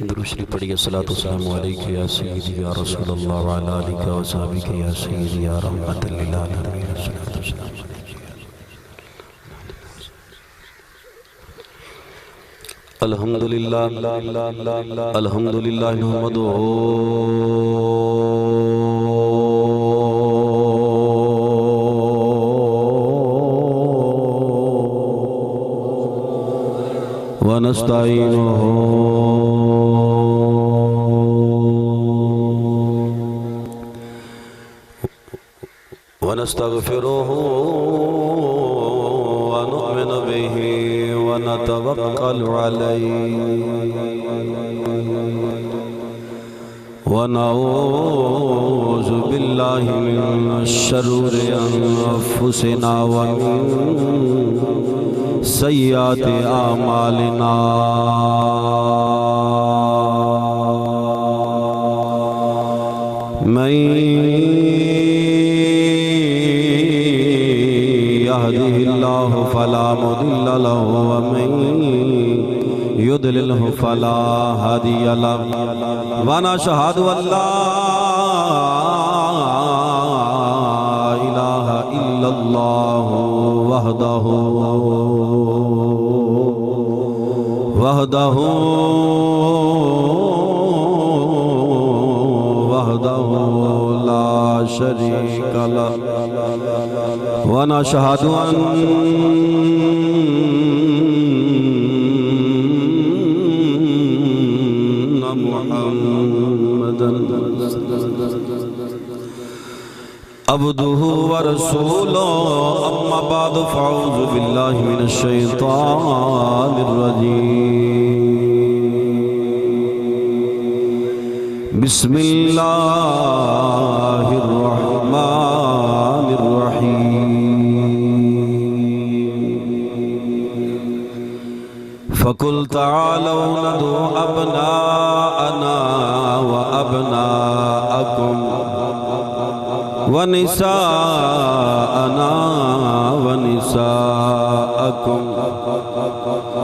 درود شریف پڑھیے صلاۃ والسلام علیک یا سیدی یا رسول اللہ وعلی آلہ و صحبہ یا سیدی یا رحمت للعالمین صلاۃ والسلام علیک الحمدللہ الحمدللہ نحمدہ ونستعینہ ونستغفره ونؤمن به ونتوكل عليه ونعوذ بالله من شرور أنفسنا ومن سيئات أعمالنا من يهده الله فلا مضل له ومن يضلله فلا هادي له ونشهد أن لا إله إلا الله وحده لا شريك له ونشهد أن محمدًا عبده ورسوله أما بعد فأعوذ بالله من الشيطان الرجيم بسم الله الرحمن الرحيم فقل تعالوا ندعو أبناءنا وأبناءكم ونساءنا ونساءكم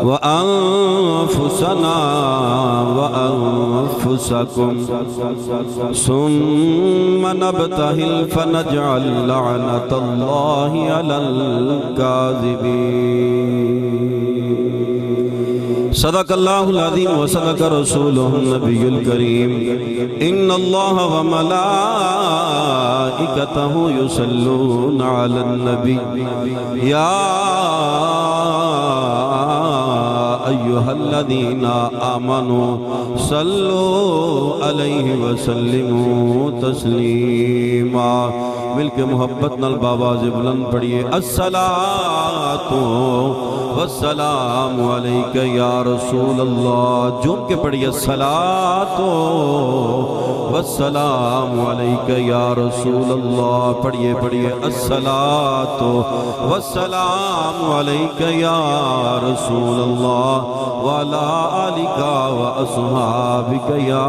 وأنفسنا وأنفسكم ثم نبتهل فنجعل لعنة الله على الكاذبين صدق الله العظيم وصدق رسوله النبي الكريم إن الله وملائكته يصلون على النبي يا أيها الذين آمنوا صلوا عليه وسلموا تسليما مل کے محبت نال باواز بلند پڑھیے الصلاۃ والسلام علیک یا رسول اللہ جھوم کے پڑھیے الصلاۃ والسلام علیک یا رسول اللہ پڑھیے الصلاۃ والسلام علیک یا رسول اللہ وعلی آلک واصحابک یا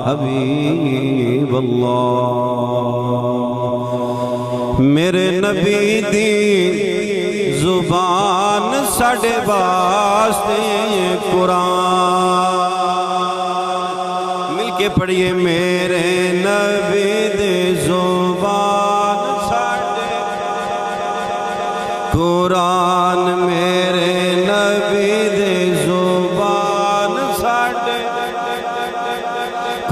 حبیب اللہ میرے نبی دی زبان ساڑھے واسطے قرآن مل کے پڑھیے میرے نبی دی زبان ساڑھے قرآن میرے نبی دی زبان ساڑھے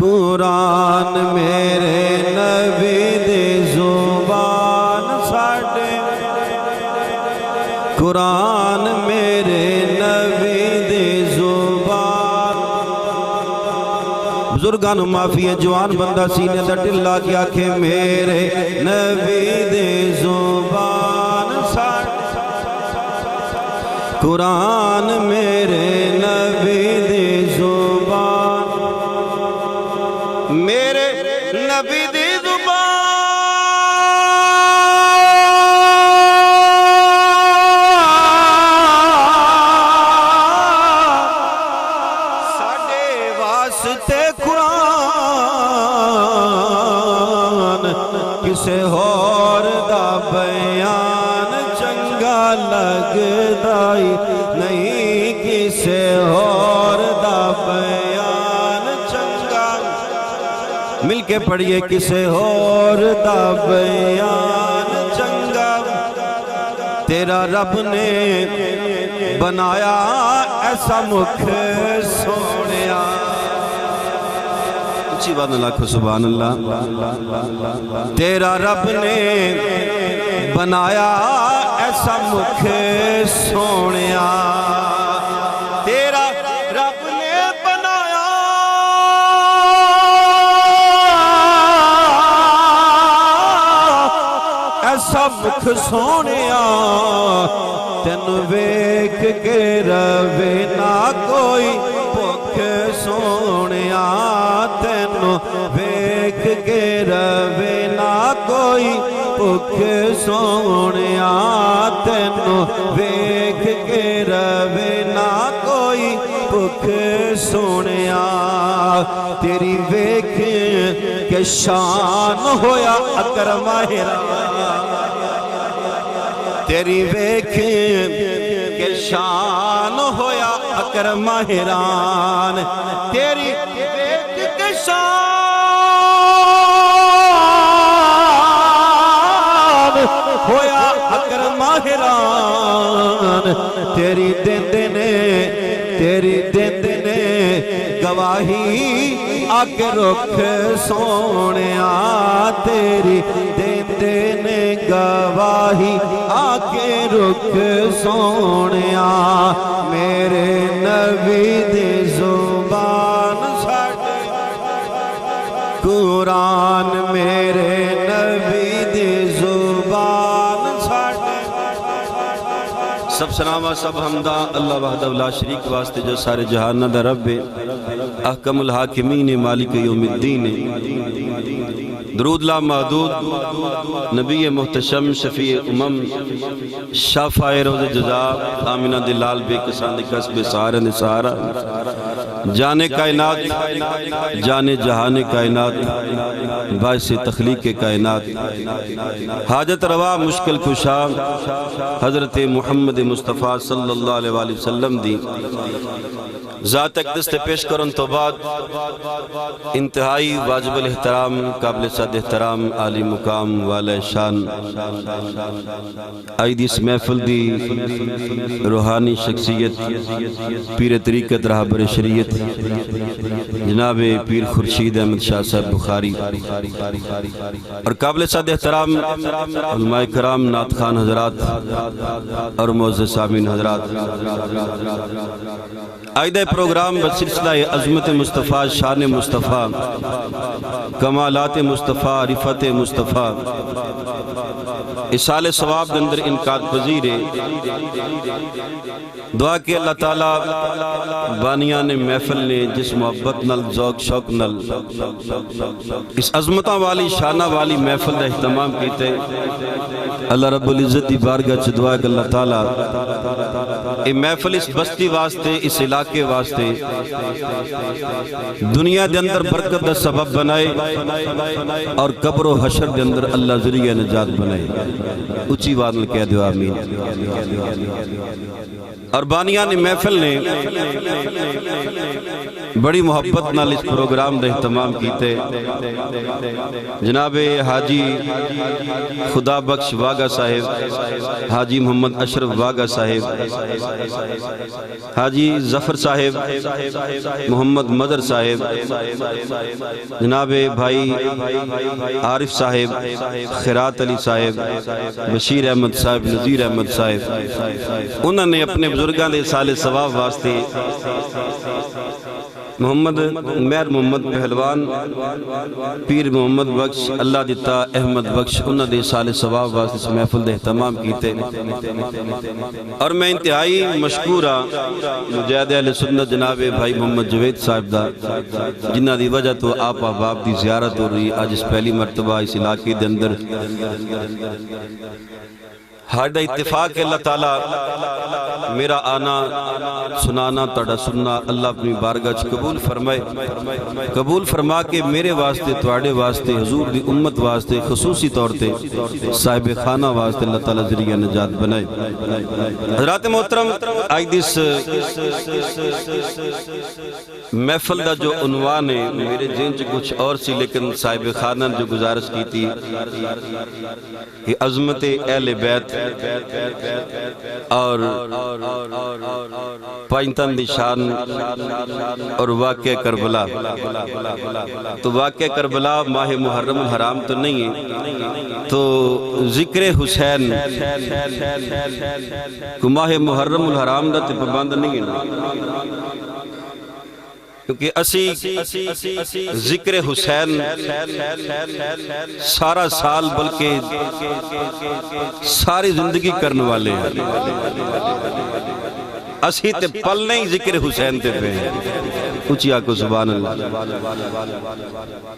قرآن میرے نبی دی زبان ساڑھے قرآن میرے نبی دی زبان بزرگان معافی ہے جوان بندہ سینے دا ٹلا کیا کہ میرے نبی دی زبان ساڑھے قرآن میرے نبی دی زبان میرے نبی دی کسے اور دا بیان چنگا لگدائی نہیں کسے کے پڑھیے کسے اور دا بیان چنگا تیرا رب نے بنایا ایسا مکھ سونیا اچھی بات اللہ کو سبحان اللہ تیرا رب نے بنایا ایسا مکھ سونیا تیرا رب نے بنایا ایسا مکھ سونیا تین ویکھ کے روے نہ کوئی بھکھ سونیا تین ویکھ کے روے نہ کوئی بھکھ سونیا تین ویکھ کے روے نہ کوئی بھکھ سونیا تیری ویکھ کے شان ہویا اکرم حیران تیری ویکھ کے شان ہویا اکرم حیران تیری ویکھ کے شان ہویا اکرم حیران تیری دیندے نے گواہی آکے رکھ سونیا تیری دیندے نے گواہی آکے رکھ سونیا میرے نبی دی زبان ساڑھے قرآن میرے نبی دی زبان ساڑھے سب سلامہ سب حمدہ اللہ وحدہ لا شریک واسطے جو سارے جہانہ دا رب احکم الحاکمین مالک یوم الدین درود لا محدود نبی محتشم شفیع امم شافع روز جزا آمینہ دلال بے کسان دے قصب سہارا نسارا جانے کائنات جانے جہان کائنات باعث تخلیق کائنات حاجت روا مشکل کشا حضرت محمد مصطفیٰ صلی اللہ علیہ وآلہ وسلم دی ذات اقدس تے پیش کرن تو بعد انتہائی واجب الاحترام قابل صد احترام عالی مقام والے شان آئی دیس محفل دی روحانی شخصیت پیر طریقت رہبر شریعت جناب پیر خورشید احمد شاہ صاحب بخاری اور قابل صد احترام علماء کرام نعت خان حضرات اور معزز سامعین حضرات آئیدہ پروگرام بسلسلہ عظمت مصطفیٰ شان مصطفیٰ کمالات مصطفیٰ رفت مصطفیٰ اصال ثواب دندر انقاد پذیر دعا کہ اللہ تعالیٰ بانیان محفل نے جس محبت نل ذوق شوق نل اس عظمتہ والی شانہ والی محفل دا اہتمام کیتے اللہ رب العزت دی بارگاہ چھ دعا کہ اللہ تعالیٰ اے محفل اس بستی واسطے اس علاقے واسطے دنیا دے اندر برکت دا سبب بنائے اور قبر و حشر دے اندر اللہ ذریعہ نجات بنائے اچھی وادل کہہ دو آمین اور بانیان محفل نے بڑی محبت نال اس پروگرام دا اہتمام کیتے جناب حاجی خدا بخش واگا صاحب حاجی محمد اشرف واگا صاحب حاجی ظفر صاحب محمد مدر صاحب جناب بھائی عارف صاحب خیرات علی صاحب بشیر احمد صاحب نذیر احمد صاحب انہوں نے اپنے بزرگاں دے سال ثواب واسطے محمد میر محمد پہلوان پیر محمد بخش اللہ دیتا احمد بخش انہوں نے سال ثواب واسطے اس محفل دے اہتمام کیتے اور میں انتہائی مشکورہ مجاہد اہل سنت جناب بھائی محمد جوید صاحب دا جنہ دی وجہ تو آپ احباب دی زیارت ہو رہی آج اس پہلی مرتبہ اس علاقے دے اندر ہر اتفاق ہے اللہ تعالیٰ میرا آنا سنانا تڑا سننا اللہ اپنی بارگاہ قبول فرمائے، قبول فرما کے میرے واسطے تواڈے واسطے حضور دی امت واسطے خصوصی طور تے صاحب خانہ واسطے اللہ تعالیٰ ذریعہ نجات بنائے۔ حضرات محترم، آج دس محفل دا جو عنوان ہے میرے ذہن چ کچھ اور سی، لیکن صاحب خانہ جو گزارش کی تھی کہ عظمت اہل بیت اور پائنتن دی شان اور واقعہ کربلا، تو واقعہ کربلا ماہ محرم الحرام تو نہیں ہے، تو ذکر حسین کو ماہ محرم الحرام دا تے پابند نہیں ہے نا، کیونکہ اسی ذکر حسین سارا سال بلکہ ساری زندگی کرنے والے ہیں، اسی تے پل نہیں ذکر حسین تے پہ ہیں، اچھی آکو سبحان اللہ۔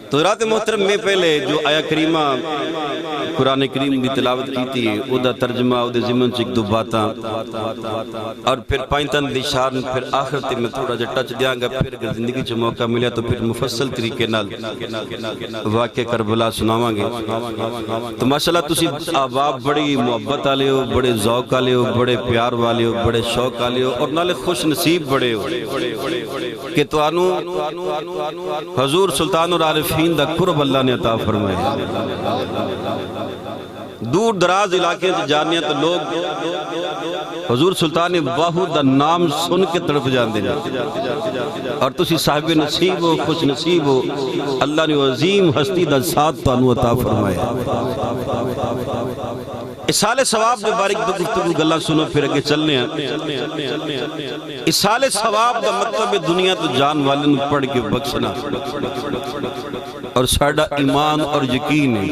تو رات محترم میں پہلے جو آیا کریمہ قرآن کریم دی تلاوت کی تھی، او دا ترجمہ او دے ضمن چک دو باتاں اور پھر پائنتن دی شان، پھر آخر تے میں تھوڑا جا ٹچ دیاں گا، پھر اگر زندگی چ موقع ملیا تو پھر مفصل طریقے نال واقعہ کربلا سناواں گے۔ تو ماشاءاللہ تسی احباب بڑی محبت والے ہو، بڑے ذوق والے ہو، بڑے پیار والے ہو، بڑے شوق والے ہو، اور نالے خوش نصیب بڑے ہو کہ توانو حضور سلطان العارفین دا قرب اللہ نے عطا فرمائے۔ دور دراز علاقے سے جانیا تو لوگ حضور سلطان باہو دا نام سن کے تڑپ جاندے ہیں، اور تسی صاحب نصیب ہو، خوش نصیب ہو، اللہ نے عظیم ہستی دا ساتھ توانو عطا فرمائے۔ اسال ثواب دے بارک دو گفتگو گلہ سنو، پھر اگے چلنے ہیں۔ اسال ثواب دا مطلب دنیا تو جان والے نو پڑھ کے بخشنا، اور ساڑا ایمان اور یقین ہے،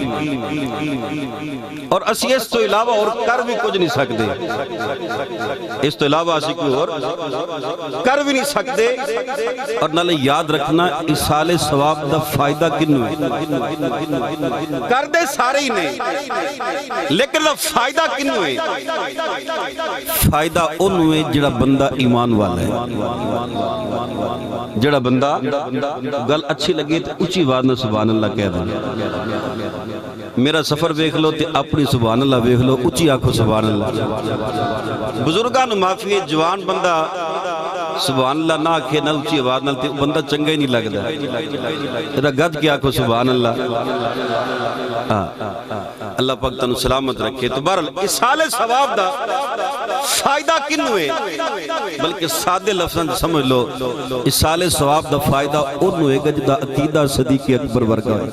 اور اسی اس تو علاوہ اور کر بھی کچھ نہیں سکتے، اس تو علاوہ اسی کوئی اور کر بھی نہیں سکتے۔ اور نالے یاد رکھنا اسال ثواب دا فائدہ کنو ہے، کر دے سارے ہی نہیں، لیکن فائدہ کنو ہے؟ فائدہ انہوں ہے جڑا بندہ ایمان والا ہے، جڑا بندہ گل اچھی لگے تو اچھی وادنا سبحان اللہ کہہ دیں۔ میرا سفر بیکھ لو تے اپنی سبحان اللہ بیکھ لو، اچھی آنکھو سبحان اللہ۔ بزرگان معافی ہے، جوان بندہ سبحان اللہ نہ آکھے نہ اچھی آواز نہ تے بندہ چنگا ہی نہیں لگتا، تیرا گد کی آنکھو سبحان اللہ۔ اللہ پاک تنو سلامت رکھے۔ تو بہرحال اسال ثواب دا فائدہ کنو ہے؟ بلکہ سادے لفظاں سمجھ لو، اسال ثواب دا فائدہ انہوں ہے جدا عقیدہ صدیق اکبر ورگا ہے۔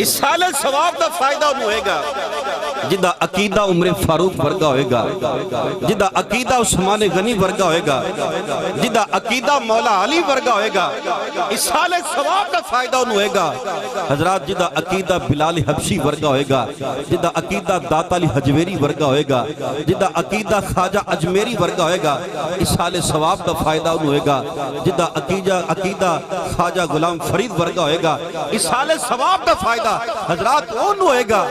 اسال ثواب دا فائدہ انہوں ہے گا جدا عقیدہ عمر فاروق ورگا ہوئے گا، جدا عقیدہ عثمان غنی ورگا ہوئے گا، جدا عقیدہ مولا علی ورگا ہوئے گا۔ اسال ثواب دا فائدہ انہوں ہوئے گا حضرات جدا عقیدہ بلال حبشی ورگا ہوئے گا، جدا عقیدہ داتا علی حجویری ورگا ہوئے گا، جدا عقیدہ خواجہ اجمیری ورگا ہوئے گا۔ اسال ثواب دا فائدہ انہوں ہوئے گا جدا عقیدہ خواجہ غلام فرید ورگا ہوئے گا۔ اسال ثواب دا فائدہ حضرات انہوں ہوئے گا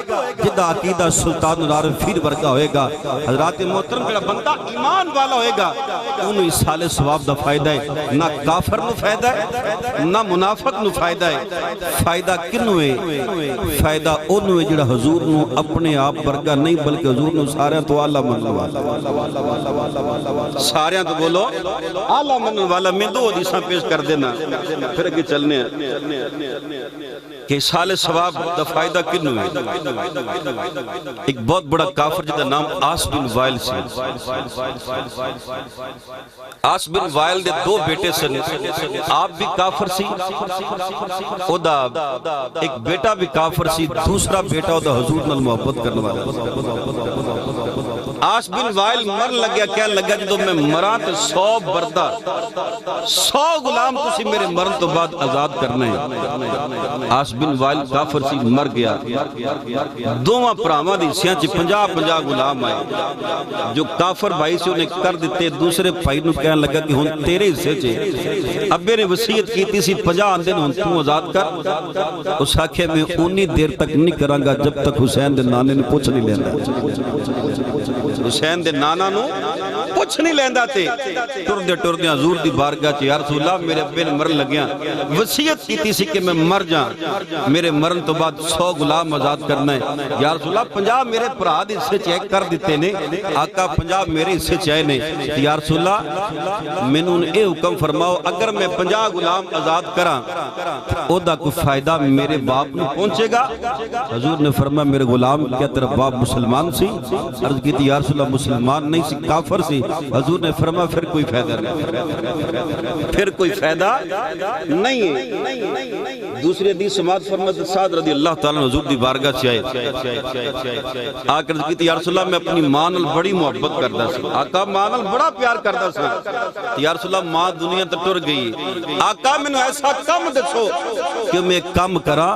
جدا عقیدہ سلطان العارفین ورگا ہوئے گا۔ حضرات محترم جڑا بندہ ایمان والا ہوئے گا انہوں اسال ثواب دا فائدہ ہے، نہ کافر نو فائدہ ہے نہ منافق نو فائدہ ہے۔ فائدہ کنو ہے؟ فائدہ انہوں ہے جڑا حضور نو اپنے آپ ورگا نہیں بلکہ حضور نو سارے تو اعلیٰ منن والا، سارے تو بولو اعلیٰ منن والا۔ میں دو حدیثاں پیش کر دینا پھر اگے چلنے ہیں کہ اسال ثواب دا فائدہ کنو ہے۔ ایک بہت بڑا کافر جدا نام آس بن وائل سے، آس بن وائل دے دو بیٹے سے، آپ بھی کافر سی، او دا ایک بیٹا بھی کافر سی، دوسرا بیٹا او دا حضور نال محبت کرنے والا۔ آس بن وائل مر لگیا، کہنے لگا جدو میں مران تے 100 بردہ 100 غلام تسی میرے مرن تو بعد آزاد کرنا ہے۔ آس بن وائل کافر سی مر گیا، دوواں پراواں دی سیاں چی 50 غلام آئے، جو کافر بھائی سے انہیں کر دیتے، دوسرے بھائی نو کہنے لگا کہ ہن تیرے حصے چ ابے نے وصیت کیتی سی 50 دن ہن تو آزاد کر. اس آکھے میں اونی دیر تک نہیں کراں گا جب تک حسین دے نانے نے پوچھ نہیں لیندا. حسین دے نانا نو پوچھ نہیں لیندا تے ٹردے حضور دی بارگاہ چ یا رسول اللہ میرے ابے نے مرن لگیا وصیت کیتی سی کہ میں مر جاں, میرے مرن تو بعد 100 غلام آزاد کرنا ہے. یا رسول اللہ 50 میرے بھرا دے حصے چ کر دیتے نے, آقا 50 میرے حصے چ آئے نے. یا رسول اللہ مینوں اے حکم فرماؤ اگر میں 50 غلام آزاد کراں او دا کوئی فائدہ میرے باپ نو پہنچے گا؟ حضور نے فرمایا میرے غلام کیا تیرا باپ مسلمان سی؟ عرض کی تھی یا رسول اللہ مسلمان نہیں سی, کافر سی. حضور نے فرمایا پھر کوئی فائدہ نہیں, پھر کوئی فائدہ نہیں ہے. دوسری حدیث سماعت فرماتے سعد رضی اللہ تعالیٰ حضور دی بارگاہ سے آئے آ کر کی تھی یا رسول اللہ میں اپنی ماں نال بڑی محبت کردا سی. آقا ماں نال بڑا پیار کردا سی. یا رسول اللہ ماں دنیا تے ٹر گئی, آقا مینوں ایسا کم دسو کہ میں کم کراں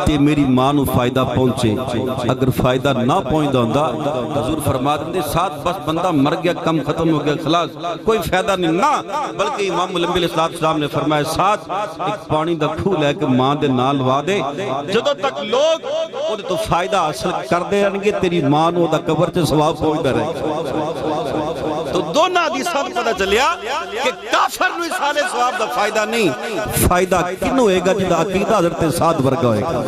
تے میری ماں نو فائدہ پہنچے. اگر فائدہ نہ پہنچدا ہوندا حضور فرما دیندے ساتھ بس بندہ مر گیا کم ختم ہو گیا خلاص کوئی فائدہ نہیں نہ, بلکہ امام ملمبی علیہ السلام نے فرمایا ساتھ ایک پانی دا کھو لے کے ماں دے نال وا دے, جدوں تک لوگ اودے تو فائدہ حاصل کردے رہن گے تیری ماں نو دا قبر تے ثواب پہنچدا رہے گا. تو دونوں حدیثاں پتہ چلیا کہ کافر نو اسالے ثواب دا فائدہ نہیں, فائدہ کینوں ہوئے گا جدا عقیدہ حضرت سعد ورگا ہوئے گا,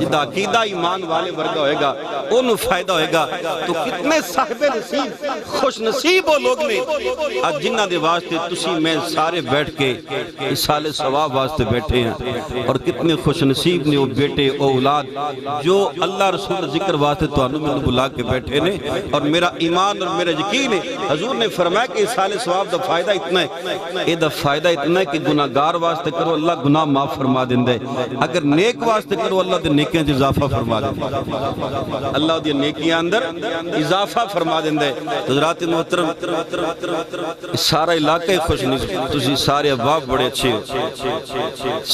جدا عقیدہ ایمان والے ورگا ہوئے گا انہوں فائدہ ہوئے گا. تو کتنے صاحب نصیب خوش نصیب وہ لوگ نے آج جنہ دے واسطے تسی میں سارے بیٹھ کے اسالے ثواب واسطے بیٹھے ہیں, اور کتنے خوش نصیب نے وہ بیٹے او اولاد جو اللہ رسول ذکر واسطے تو انہوں میں بلا کے بیٹھے نے. اور میرا ایمان اور میرا یقین ہے حضور نے فرمایا کہ اسالے ثواب دا فائدہ اتنا ہے, اے دا فائدہ اتنا ہے کہ گناہگار واسطے کرو اللہ گناہ معاف فرما دیندے, اگر نیک واسطے کرو اللہ دے نیکیاں چ اضافہ فرما دیندے, اللہ دی نیکیاں اندر اضافہ فرما دیندے. حضرات محترم سارا علاقہ خوش نصیب, تسی سارے احباب بڑے اچھے ہو,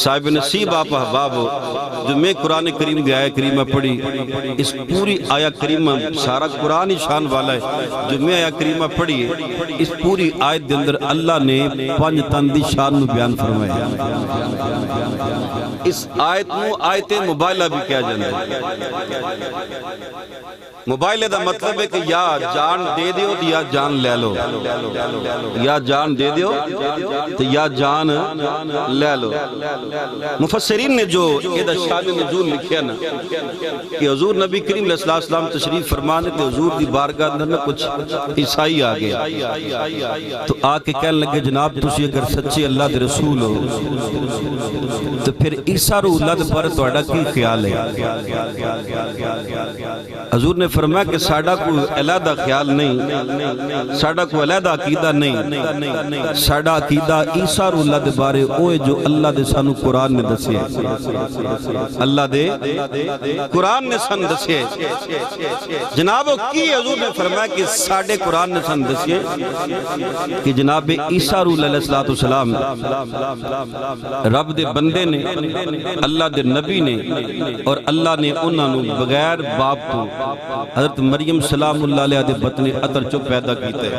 صاحب نصیب آپ احباب ہو. جو میں قرآن کریم دی آیہ کریمہ پڑھی اس پوری آیہ کریمہ سارا قرآن شان والا ہے. جو میں آیہ کریمہ پڑھی ہے اس پوری آیت دے اندر اللہ نے 5 تن دی شان نو بیان فرمایا. اس آیت نو آیت مبالغہ بھی کہا جاتا ہے. مبالغہ دا مطلب ہے کہ یا جان دے دیو یا جان لے لو, یا جان دے دیو تو یا جان لے لو. مفسرین نے جو یہ شان نزول لکھیا نا کہ حضور نبی کریم علیہ السلام تشریف فرمانے تے حضور دی بارگاہ اندر کچھ عیسائی آ گئے تو آ کے کہنے لگے جناب تسی اگر سچے اللہ دے رسول ہو تو پھر عیسیٰ روح اللہ دے بارے تہاڈا کی خیال ہے؟ حضور نے فرمایا کہ ساڈا کوئی علیحدہ خیال نہیں, ساڈا کوئی علیحدہ عقیدہ نہیں, ساڈا عقیدہ عیسیٰ روح اللہ دے بارے اوے جو اللہ دے سانو قرآن نے دسے, اللہ دے قرآن نے سن دسے. جناب کی حضور نے فرمایا کہ ساڈے قرآن نے سن دسے کہ جناب عیسیٰ روح علیہ السلام رب دے بندے نے, اللہ دے نبی نے, اور اللہ نے انہاں نو بغیر باپ تو حضرت مریم سلام اللہ علیہ دے بطن عطر چو پیدا کیتا ہے.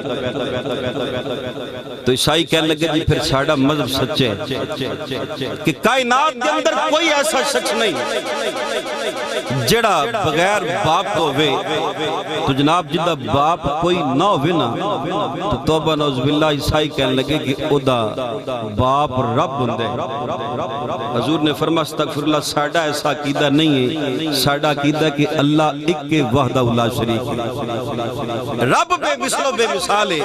تو عیسائی کہنے لگے جی پھر ساڑا مذہب سچے کہ کائنات کے اندر کوئی ایسا شخص نہیں جڑا بغیر باپ کو ہوئے. تو جناب جدہ باپ کوئی نہ ہوئے نا تو توبہ نعوذ باللہ عیسائی کہنے لگے کہ او دا باپ رب ہندے. حضور نے فرمایا استغفر اللہ, ساڑا ایسا عقیدہ نہیں ہے, ساڑا عقیدہ کہ اللہ ایک کے وحدہ لا شریک ہے, رب بے مثل و بے مثال ہے,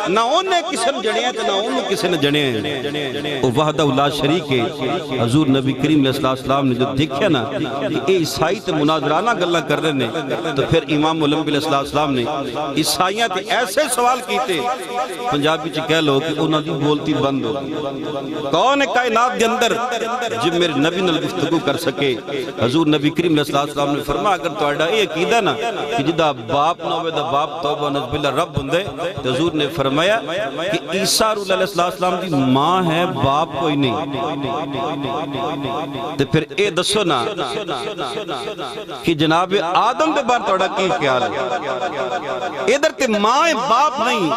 نہ انہیں کسی نے جڑے ہیں تو نہ انہیں کسی نے جڑے ہیں, وہ وحدہ لا شریک ہے. حضور نبی کریم علیہ السلام نے جو دیکھا نا کہ اے عیسائی تے مناظرانہ گلہ کر رہے نے, تو پھر امام ملمبی علیہ السلام نے عیسائیاں تے ایسے سوال کیتے پنجابی چ کہہ لو کہ انہاں دی بولتی بند ہو. کون ہے کائنات کے اندر جو میرے نبی نال گفتگو کر سکے؟ حضور نبی کریم علیہ السلام نے فرمایا اگر تہاڈا یہ عقیدہ نا کہ جدا باپ نہ ہوئے دا باپ توبہ نعوذ باللہ رب ہندے, تو حضور نے فرمایا کہ عیسیٰ علیہ السلام دی ماں ہے باپ کوئی نہیں تو پھر اے دسو نا کہ جناب آدم دے بار توڑا کی خیال ہے ادھر تے ماں باپ نہیں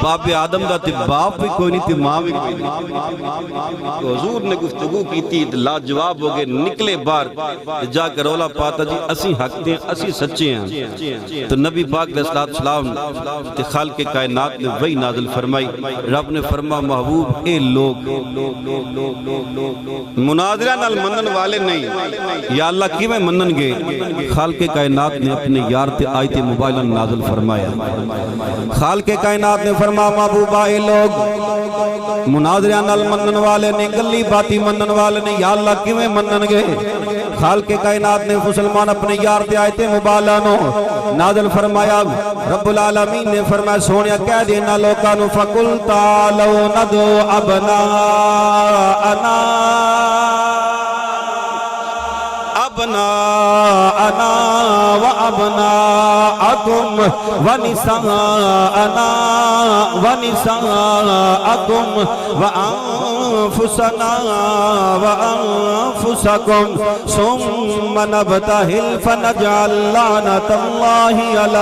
باپ آدم دا تے باپ بھی کوئی نہیں تے ماں بھی کوئی نہیں حضور نے گفتگو کی تھی لا جواب ہو گئے نکلے بار جا کر رولا پاتا جی اسی حق دیں اسی سچے ہیں تو نبی پاک علیہ السلام تے خالق کائنات نے وہی نازل فرمائی رب نے فرما محبوب اے لوگ مناظرہ نال منن والے نہیں یا اللہ کی میں منن گے خالق کائنات نے اپنے یار تے آیت مبارکہ نازل فرمایا خالق کائنات نے فرما محبوب اے لوگ مناظرہ نال منن والے نہیں گلی باتی منن والے نہیں یا اللہ کی میں منن گے خالق کائنات نے مسلمان اپنے یار تے آیت مبارکہ نازل فرمایا رب العالمین نے فرمایا سونیا کہہ دینا لوکانو فقل تعالو ندو ابناءنا و ابناءکم و نساءنا و نساءکم و انفسنا و انفسکم ثم نبتہل فنجعل لعنت اللہ علی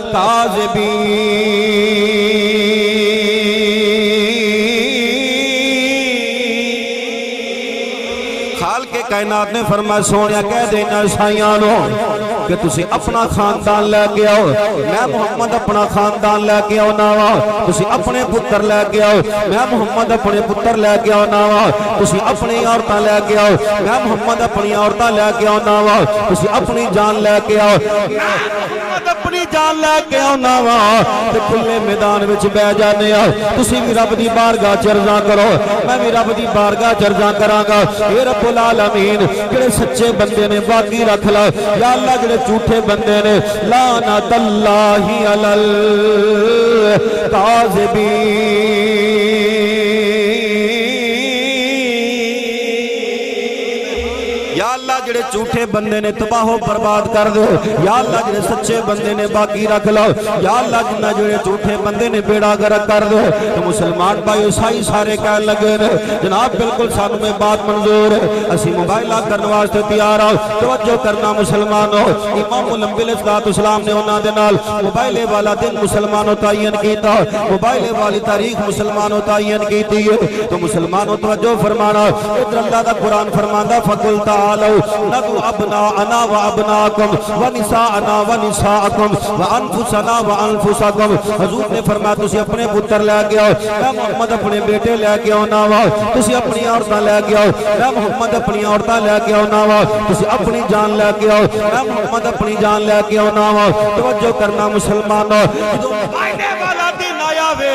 الکاذبین کائنات نے فرمایا سونیا کہہ دینا عیسائیانو کہ تسی اپنا خاندان لے کے آؤ میں محمد اپنا خاندان لے کے آؤ ناوا تسی اپنے پتر لے کے آؤ میں محمد اپنے پتر لے کے آؤ ناوا تسی اپنی عورتاں لے کے آؤ میں محمد اپنی عورتاں لے کے آؤ ناوا تسی اپنی جان لے کے آؤ اپنی جان لے کے آؤ ناوا تے کھلے میدان وچ بہ جانے آؤ تسی بھی رب دی بارگاہ چرزاں کرو میں بھی رب دی بارگاہ چرزاں کراں گا اے رب العالمین جڑے سچے بندے نے باقی رکھ لا یا اللہ جڑے جھوٹے بندے نے لعنت اللہ علی الکاذبین یا اللہ جڑے جھوٹے بندے نے تباہ و برباد کر دو یا اللہ جڑے سچے بندے نے باقی رکھ لو یا اللہ جنہ جڑے جھوٹے بندے نے بیڑا گرک کر دو تو مسلمان بھائی عیسائی سارے کہنے لگے جناب بالکل سانوں میں بات منظور ہے اسی موبائلہ کرنے واسطے تیار آؤ توجہ کرنا مسلمانوں امام الانبیاء علیہ السلام نے انہاں دے نال موبائلے والا دن مسلمانوں تعین کیتا موبائلے والی تاریخ مسلمانوں تعین کیتی ہے تو مسلمانوں توجہ فرمانا ادھر اللہ دا قرآن فرماندا فقل تعالوا ندعو ابناءنا و ابناءکم و نساءنا و نساءکم و انفسنا و انفسکم حضور نے فرمایا تسی اپنے پتر لے کے آؤ میں محمد اپنے بیٹے لے کے آؤ ناوا تسی اپنی عورتاں لے کے آؤ میں محمد اپنی عورتاں لے کے آؤ ناوا تسی اپنی جان لے کے آؤ میں محمد اپنی جان لے کے آؤ ناوا توجہ کرنا مسلمانوں فائدے والا دن آیا وے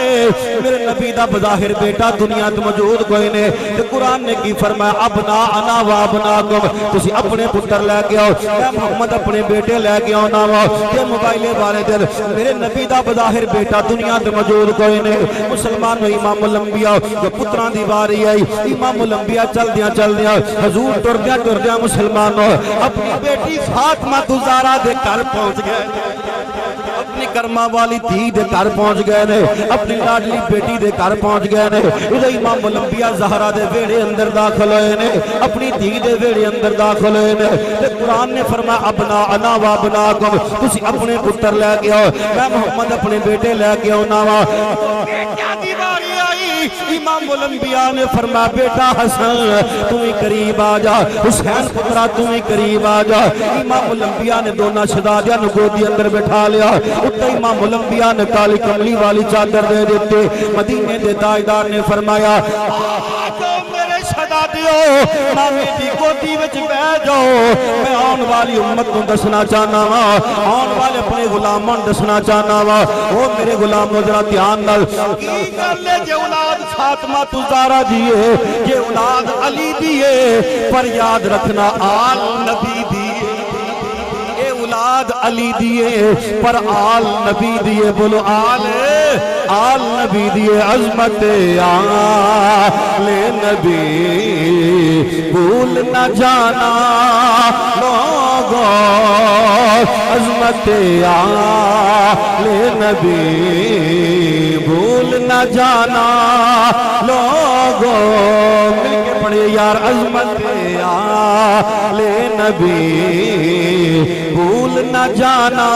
میرے نبی دا بظاہر بیٹا دنیا تے موجود کوئی نے تے قرآن نے کی فرمایا ابناءنا و ابناءکم تسی اپنے پتر لے کے آؤ میں محمد اپنے بیٹے لے کے آؤ ناوا تے موبائلے والے دن میرے نبی دا بظاہر بیٹا دنیا تے موجود کوئی نے مسلمان امام الانبیاء جو پتراں دی باری آئی امام الانبیاء چل دیاں حضور ٹردیاں مسلمانوں اپنی بیٹی فاطمہ زہرا دے گھر پہنچ گئے اپنی کرما والی دھی دے گھر پہنچ گئے نے اپنی لاڈلی بیٹی دے گھر پہنچ گئے نے ادھر امام الانبیاء زہرا دے ویڑے اندر داخل ہوئے نے اپنی دھی دے ویڑے اندر داخل ہوئے نے تے قرآن نے فرمایا ابناءنا و ابناءکم تسی اپنے پتر لے کے آؤ میں محمد اپنے بیٹے لے کے آؤ ناوا کیا دیواری آئی امام الانبیاء نے فرمایا بیٹا حسن تمہیں قریب آ جا حسین پترا تمہیں قریب آ جا امام الانبیاء نے دونوں شہزادیاں نو گودی اندر بٹھا لیا اتنے امام الانبیاء نے کالی کملی والی چادر دے دیتے مدینے دے تاجدار نے فرمایا میرے شہزادیوں نامی دی گودی وچ بیٹھ جاؤ میں آن والی امت کو دسنا چاہنا وا آن والے اپنے غلامان دسنا چاہنا وا او میرے غلاموں ذرا دھیان نال کی کر لے جے اولاد فاطمہ زہرا دیے یہ اولاد علی دیے پر یاد رکھنا آل نبی دیے اولاد اولاد علی دیے پر آل نبی دیے، بولو آل نبی دیے، عظمت آل نبی بھول نہ جانا لوگو، عظمت آل نبی بھول نہ جانا لوگو، مل کے پڑھے یار، عظمت آل نبی بھول نہ جانا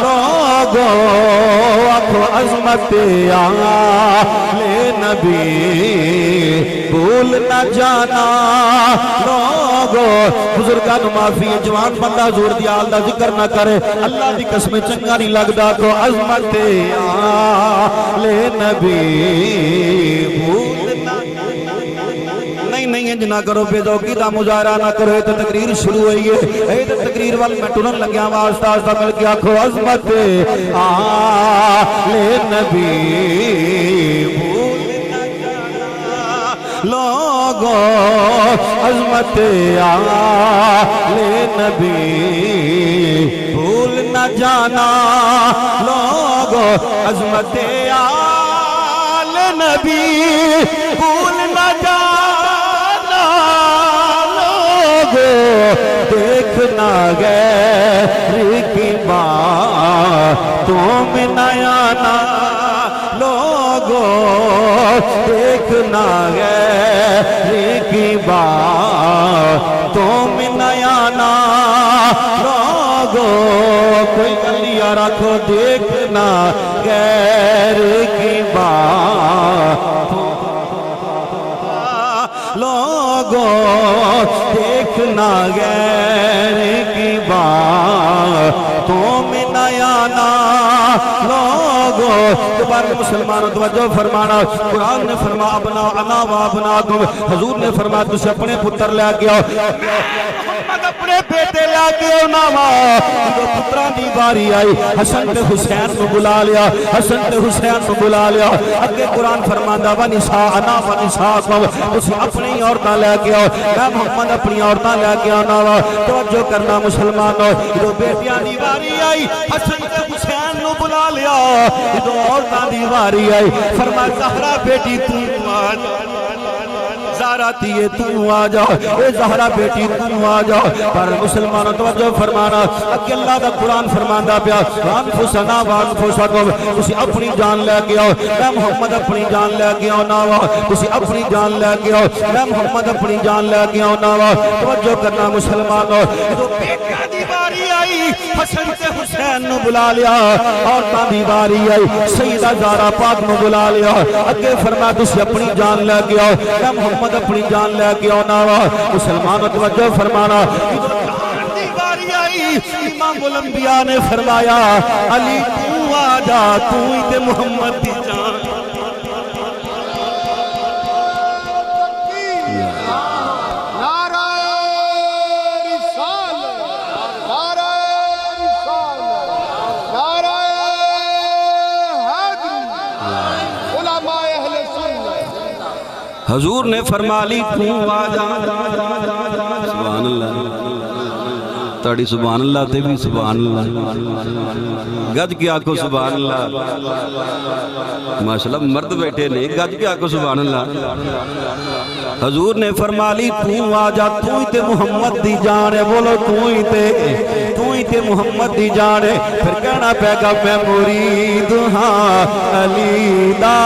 لوگو، آخو عظمت آل نبی بھول نہ جانا لوگو۔ بزرگان معافی ہے، جوان بندہ زور دی آل دا ذکر نہ کرے، اللہ دی قسم چنگا نہیں لگدا کو، عظمت آل نبی بھول نہ نہیں انج نہ کرو، بے ذوقی دا مظاہرہ نہ کرو، یہ تو تقریر شروع ہوئی ہے، یہ تو تقریر وال میں ٹرن لگیا واسطہ آستہ مل کے آکھو، عظمت آل نبی بھول نہ جانا لوگو، عظمت آل نبی بھول نہ جانا لوگو، عظمت آل نبی بھول نہ جانا لوگو، دیکھنا غیر کی باتوں میں نہ آنا لوگو، دیکھنا غیر کی باتوں میں نہ آنا لوگو، کوئی گلیا رکھو، دیکھنا غیر کی باتوں لوگو، دیکھنا غیر کی باتوں میں نہ آنا لوگو۔ دوبارہ مسلمانوں توجہ فرمانا، قرآن نے فرما ابنا انا و ابناکم، حضور نے فرما تجھے اپنے پتر لے کے آؤ، محمد اپنے بیٹے لے کے آؤ ناما، جو پتران دی باری آئی، حسن تے حسین نو بلا لیا، حسن تے حسین نو بلا لیا، اگے قرآن فرماندہ ونساءنا ونساءکم، تسی اپنی عورتاں لے کے آؤ، میں محمد اپنی عورتاں لے کے آنا وا، توجہ کرنا مسلمانوں، جو بیٹیاں دی باری آئی، حسن تے حسین نو بلا لیا، جو عورتاں دی باری آئی، فرما زہرا بیٹی تو آج، زہرا تیے تو آ جا، اے زہرا بیٹی تو آ جا، پر مسلمانوں توجہ فرمانا، اکی اللہ دا قرآن فرماندہ پیا، وانفسنا وانفسکم، تسی اپنی جان لے کے آؤ، میں محمد اپنی جان لے کے آؤ ناوا، تسی اپنی جان لے کے آؤ، میں محمد اپنی جان لے کے آؤ ناوا، توجہ کرنا مسلمانوں، جو بیٹیاں دی باری آئی، حسن تے حسین نو بلا لیا، عورتاں دی باری آئی، سیدہ زہرا پاک نو بلا لیا، اگے فرما تسی اپنی جان لے کے آؤ، میں محمد اپنی جان لے کے آنا وا، مسلمانوں توجہ فرمانا، دی باری آئی، امام الانبیاء نے فرمایا، علی تو آ جا، تو ہی تے محمد دی جان، حضور نے فرما لی تو آ جا، سبحان اللہ، تاڑی سبحان اللہ تے بھی سبحان اللہ، گج کے آنکھو سبحان اللہ، ماشاءاللہ مرد بیٹھے نہیں، گج کے آنکھو سبحان اللہ، حضور نے فرما لی تو آ جا، تو ہی تے محمد دی جان ہے، بولو تو ہی تے محمد دی جان ہے، پھر کہنا پہ گا میں مرید ہاں علی دا،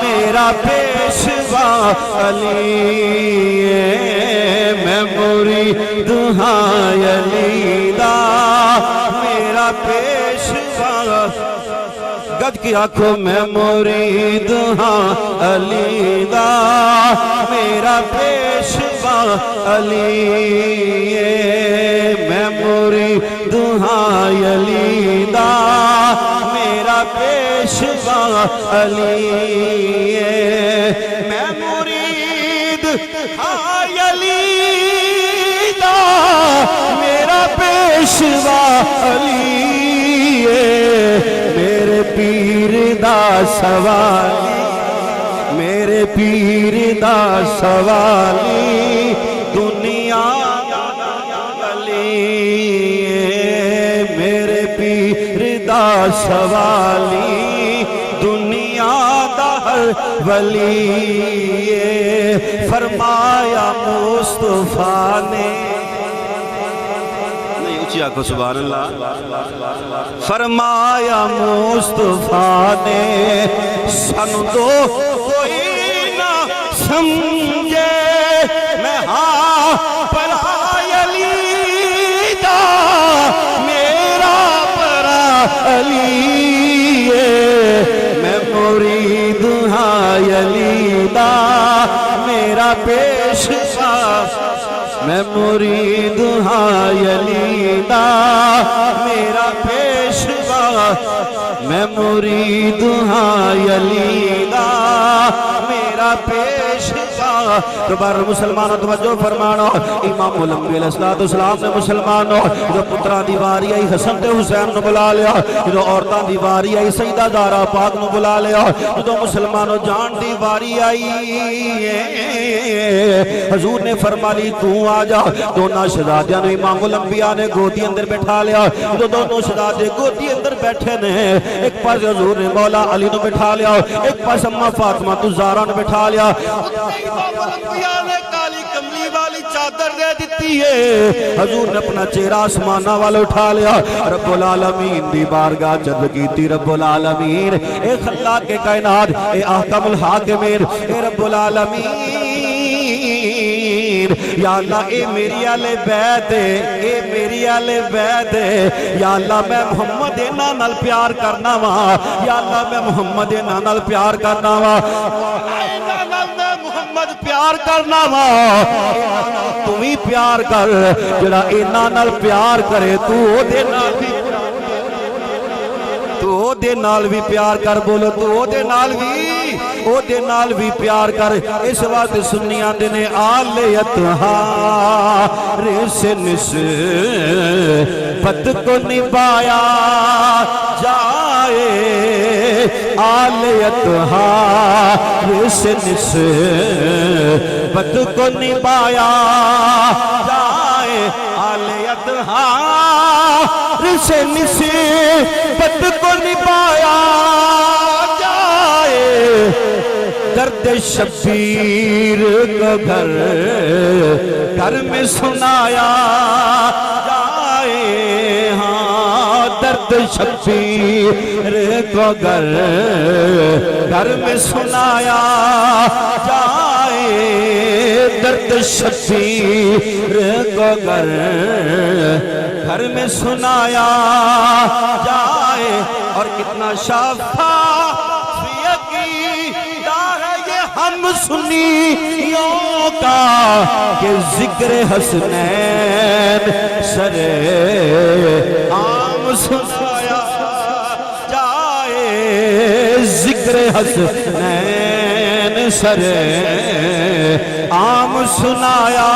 میرا پیشوا علی ہے، میں مرید ہاں علی دا، میرا پیشوا، گج کی آنکھوں میں مرید ہاں علی دا، میرا پیشوا علی ہے، میں مرید ہاں علی دا، میرا پیشوا علی ہے، میں مرید ہاں علی دا، میرا پیشوا علی ہے، میرے پیر دا سوالی، میرے پیر دا سوالی، دنیا علی ہے، سوالی دنیا دا ہر ولی فرمایا مصطفیٰ نے نہیں اچھی آنکھوں سبحان اللہ فرمایا مصطفیٰ نے سن دو کوئی نہ سمجھے میں ہاں پرا علی دا میرا پرا علی میں مرید ہاں علی دا میرا پیشوا میں مرید ہاں علی دا میرا پیشوا میں مرید ہاں علی دا میرا پیشوا دوبارہ مسلمانوں توجہ فرمانا امام الانبیاء علیہ السلام نے مسلمانوں جو پتران دی واری آئی حسن تے حسین نو بلا لیا جو عورتان دی واری آئی سیدہ زہرا پاک نو بلا لیا جو مسلمانوں جان دی واری آئی حضور نے فرما لی تو آجا دونوں شہزادیاں نے امام الانبیاء نے گودی اندر بیٹھا لیا جو دونوں شہزادے گودی اندر بیٹھے نے ایک پاس حضور نے مولا علی نو بٹھا لیا ایک پاس اماں فاطمہ تو زہرا نے بٹھا لیا امام الانبیاء نے کالی کملی والی چادر دے دیتی ہے حضور نے اپنا چہرہ آسمانہ والا اٹھا لیا رب العالمین دی بارگاہ جد کیتی رب العالمین اے خلاق کے کائنات اے احکم الحاکمین اے رب العالمین یا اللہ اے میری آل بیت اے میری آل بیت یا اللہ میں محمد انہاں نال پیار کرنا وا یا اللہ میں محمد انہاں نال پیار کرنا وا انہاں نال میں محمد پیار کرنا وا تو بھی پیار کر جڑا انہاں نال پیار کرے تو او دے نال بھی پیار کر بولو تو او دے نال بھی پیار کر اس وقت سنیاں دینے آلیت سے نسبت کو نبھایا جائے آلیت سے نسبت کو نبھایا جائے آلیت سے نسبت کو نبھایا جائے درد شبیر کو گھر میں سنایا جائے ہاں درد شبیر کو گھر میں سنایا جائے درد شبیر کو گھر میں سنایا جائے اور کتنا شفاعت کی ہے یہ ہم سنیوں کا کہ ذکر حسنین سر عام سنایا جائے ذکر حسنین سر عام سنایا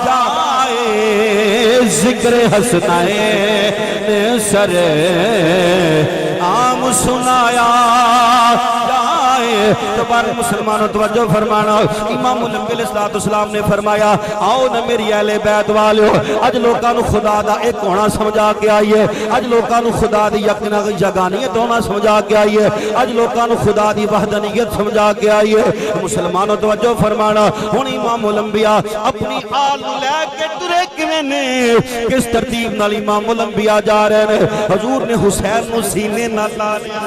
جائے ذکر حسنین سر عام سنایا جائے دوبارہ مسلمانوں توجہ فرمانا امام الانبیاء علیہ السلام نے فرمایا آؤ نہ میری اہل بیت والو اج لوکاں نو خدا دا ایک ہونا سمجھا کے آئیے اج لوکاں نو خدا دی یگانیت ہونا سمجھا کے آئیے اج لوکاں نو خدا دی وحدانیت سمجھا کے آئیے مسلمانوں توجہ فرمانا ہن امام الانبیاء اپنی آل لے کے ترے کیویں نے کس ترتیب نال امام الانبیاء جا رہے ہیں حضور نے حسین نو سینے نال لا لیا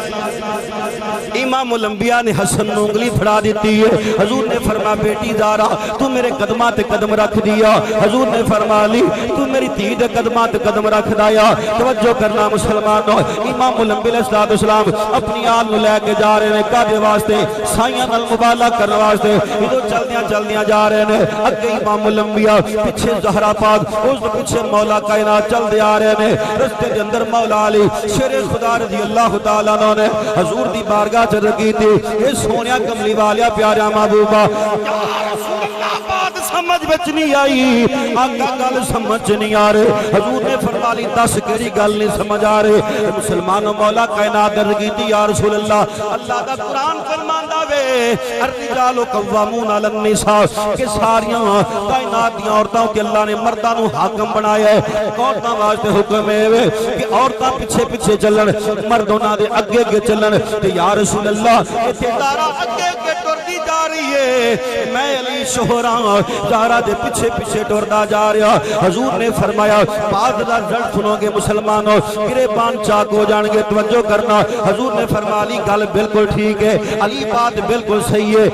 امام الانبیاء نے حسن نو انگلی پھڑا دیتی ہے حضور نے فرمایا بیٹی زہرا تو میرے قدماں تے قدم رکھ دیا حضور نے فرمایا علی تو میری دھی دے قدماں تے قدم رکھ دیا توجہ کرنا مسلمانوں امام الانبیاء علیہ السلام اپنی آل نو لے کے جا رہے ہیں کادے واسطے سائیاں نال مبالغہ کرنے واسطے ادھر چلدیاں جا رہے ہیں اگے امام الانبیاء پیچھے زہرا پاک اس پیچھے مولا کائنات چل دے آ رہے ہیں رستے دے اندر مولا علی شیر خدا رضی اللہ تعالیٰ عنہ نے حضور دی بارگاہ چ رکی تھی اس سونیا کملی والیا پیارا محبوبہ یا رسول اللہ بات سمجھ بچ نہیں آئی آقا گل سمجھ نہیں آ رہے حضور نے فرما لی دس کیڑی گل نہیں سمجھ آ رہے مسلمانوں مولا کائنات درد کی یا رسول اللہ اللہ دا قرآن فرماندا وے الرجال قوامون علی النساء کہ ساریاں کائنات دی عورتوں کے اللہ نے مرداں نو حاکم بنایا ہے عورتاں واسطے حکم ہے کہ عورتاں پیچھے پیچھے چلن مرد انہاں دے اگے اگے چلن تے یا رسول اللہ اے تیرا اگے اگے ٹردی جا رہی ہے میں علی شہراں زہرا دے پیچھے پیچھے ٹردا جا رہا حضور نے فرمایا بعد دا رزلٹ سنو گے مسلمانوں گریبان چاک ہو جان گے توجہ کرنا حضور نے فرما لی گل بالکل ٹھیک ہے علی بات بالکل صحیح ہے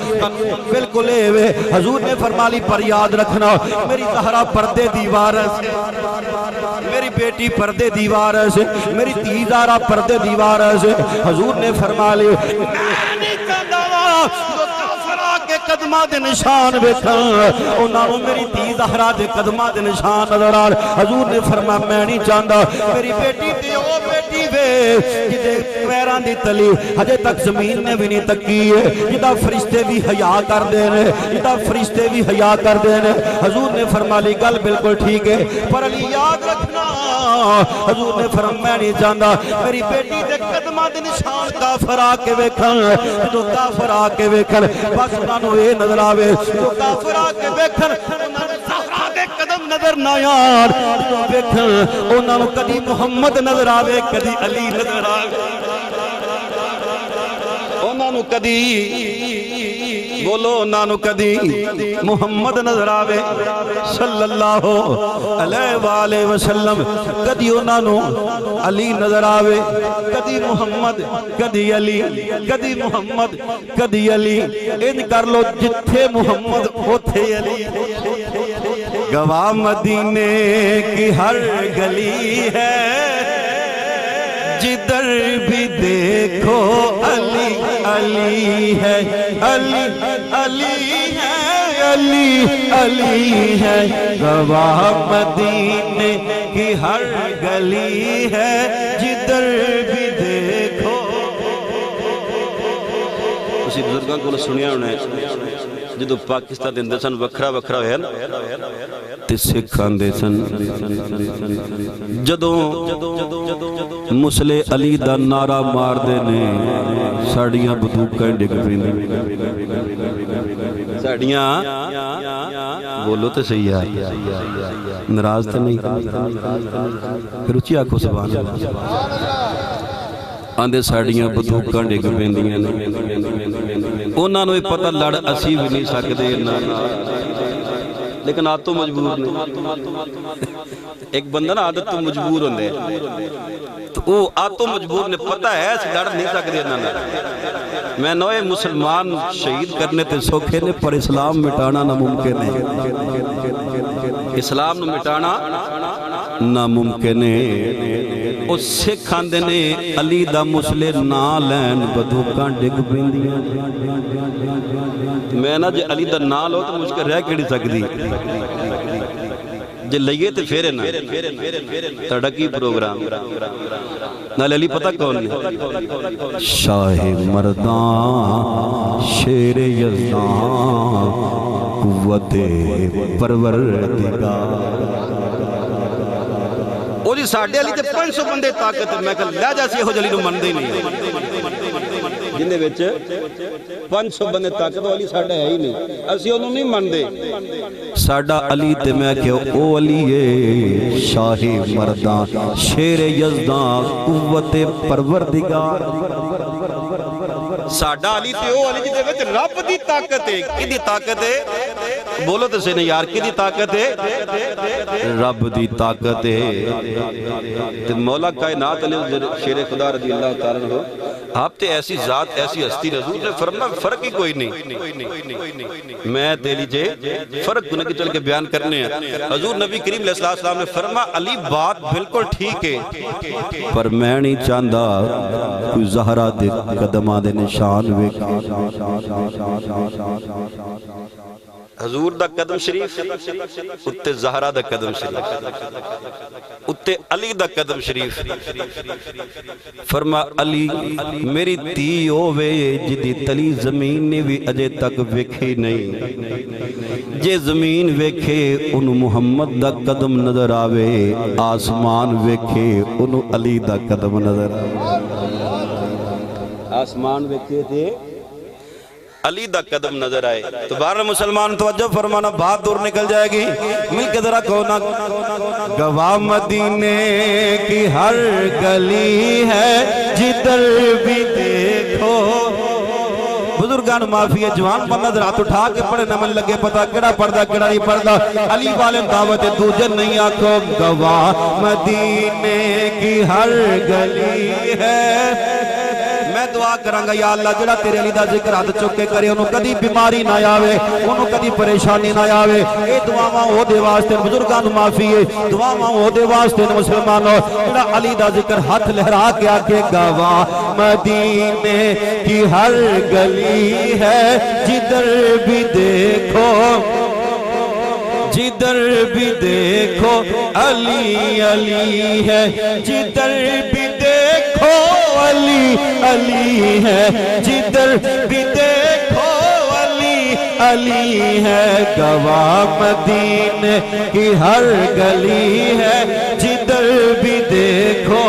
بالکل ہے حضور نے فرما لی پر یاد رکھنا میری زہرا پردے دیوار سے میری بیٹی پردے دیوار سے میری دھی زہرا پردے دیوار سے حضور نے فرما لی میں نہیں چاہتا کے قدمہ دے نشان بیٹھا انہاں نوں میری دھی زہرا دے قدمہ دے نشان نظر آ حضور نے فرمایا میں نہیں چاہتا میری بیٹی تے او بیٹی وے جدے پیراں دی تلی ہجے تک زمین نے بھی نہیں تکی ہے جدا فرشتے بھی حیا کر دے نے جدا فرشتے بھی حیا کر دے نے حضور نے فرما لی گل بالکل ٹھیک ہے پر علی یاد رکھنا حضور نے فرمایا میں نہیں چاہتا میری بیٹی دے قدمہ دے نشان کافر آ کے ویکھن جدوں کافر آ کے ویکھن بس انہوں اے نظر آوے تو کافر آ کے ویکھن انہوں زہرا دے قدم نظر نہ یار تو ویکھن انہوں کدی محمد نظر آوے کدی علی نظر آوے انہوں کدی بولو انہوں کدی محمد نظر آوے صلی اللہ علیہ وآلہ وسلم کدی انہوں علی نظر آوے کدی محمد کدی علی کدی محمد کدی علی ان کر لو جتھے محمد ہوتے علی گواہ مدینے کی ہر گلی ہے جدھر بھی دیکھو علی علی ہے علی علی ہے علی علی ہے گواہ مدینے کی ہر گلی ہے جدھر بھی دیکھو اسی بزرگاں کو سنیا ہونا ہے جدو پاکستان دے اندر سن وکھرا وکھرا ہویا نا تے سکھاں دے سن جدو مسلح علی دا نعرہ مار دے نے ساڑیاں بندوقاں ڈگ پیندیاں ساڑیاں بولو تے صحیح ہے ناراض تے نہیں پھر اچھی آنکھوں سبحان اللہ آندے ساڑیاں بندوقاں ڈگ پیندیاں انہاں نوں پتہ لڑ اسی بھی نہیں سکدے لیکن آج تو مجبور نہیں ایک بندہ نا عادت تو مجبور ہوندے تو وہ آج تو مجبور نے پتہ ہے اس لڑ نہیں سکدے میں نوے مسلمان شہید کرنے تے سوکھے نے پر اسلام مٹانا ناممکن ہے اسلام نو مٹانا ناممکن ہے او سکھ آندے نے علی دا مسلح نہ لین بندوقاں ڈگ پیندیاں میں نا جے علی دا نہ لو تو مجھ کے رہ کیڑی سکدی جے لئیے تے پھیرے نا تڑکی پروگرام نال علی پتہ کون نے شاہ مردان شیر یزدان قوت پروردگار او جی ساڑھے علی تے 500 بندے طاقت میں کہ لے جیسے ہو جلی نو مندے ہی نہیں جنہیں ویچ 500 بندے طاقت والی ساڑھا ہے ہی نہیں اسی انہوں نہیں مندے ساڑھا علی تے میں کہ او علی ہے شاہ مردان شیر یزدان قوت پروردگار ساڑھا علی تے او علی جنہیں ویچ رب دی طاقت ہے کی دی طاقت ہے بولو تو سے نہیں یار کی دی طاقت ہے رب دی طاقت ہے مولا کائنات علیہ شیر خدا رضی اللہ تعالیٰ ہو آپ تے ایسی ذات ایسی ہستی رسول نے فرمایا فرق ہی کوئی نہیں میں تیلی جے فرق انہیں کے چل کے بیان کرنے ہیں حضور نبی کریم علیہ السلام نے فرمایا علی بات بالکل ٹھیک ہے پر میں نہیں چاہتا کوئی زہرا دے قدمہ دے نشان ویکھے حضور دا قدم شریف اتے زہرا دا قدم شریف اتے علی دا قدم شریف فرما علی میری تی ہووے جدی تلی زمین نے بھی اجے تک ویکھی نہیں جے زمین ویکھے انہوں محمد دا قدم نظر آوے آسمان ویکھے انہوں علی دا قدم نظر آوے آسمان ویکھے تھے علی دا قدم نظر آئے تو بہرحال مسلمان توجہ فرمانا بات دور نکل جائے گی مل کے ذرا کونا گواہ مدینے کی ہر گلی ہے جدھر بھی دیکھو بزرگان معافی ہے جوان پر نظر ہاتھ اٹھا کے پڑھے نمن لگے پتا کڑا پردہ کڑا نہیں پردہ علی والے دعوت دوجن نہیں آکھو گواہ مدینے کی ہر گلی ہے میں دعا کرانگا یا اللہ جڑا تیرے علی دا ذکر ہاتھ چکے کرے انہوں کدی بیماری نہ آوے انہوں کدی پریشانی نہ آوے اے دعاواں ہو دے واسطے بزرگان معافی ہے دعاواں ہو دے واسطے مسلمانوں جڑا علی دا ذکر ہاتھ لہرا کے آکے گواہ مدینے کی ہر گلی ہے جدھر بھی دیکھو جدھر بھی دیکھو علی علی ہے جدھر بھی دیکھو علی علی ہے جدھر بھی دیکھو علی علی ہے گواہ مدینے کی ہر گلی ہے جدھر بھی دیکھو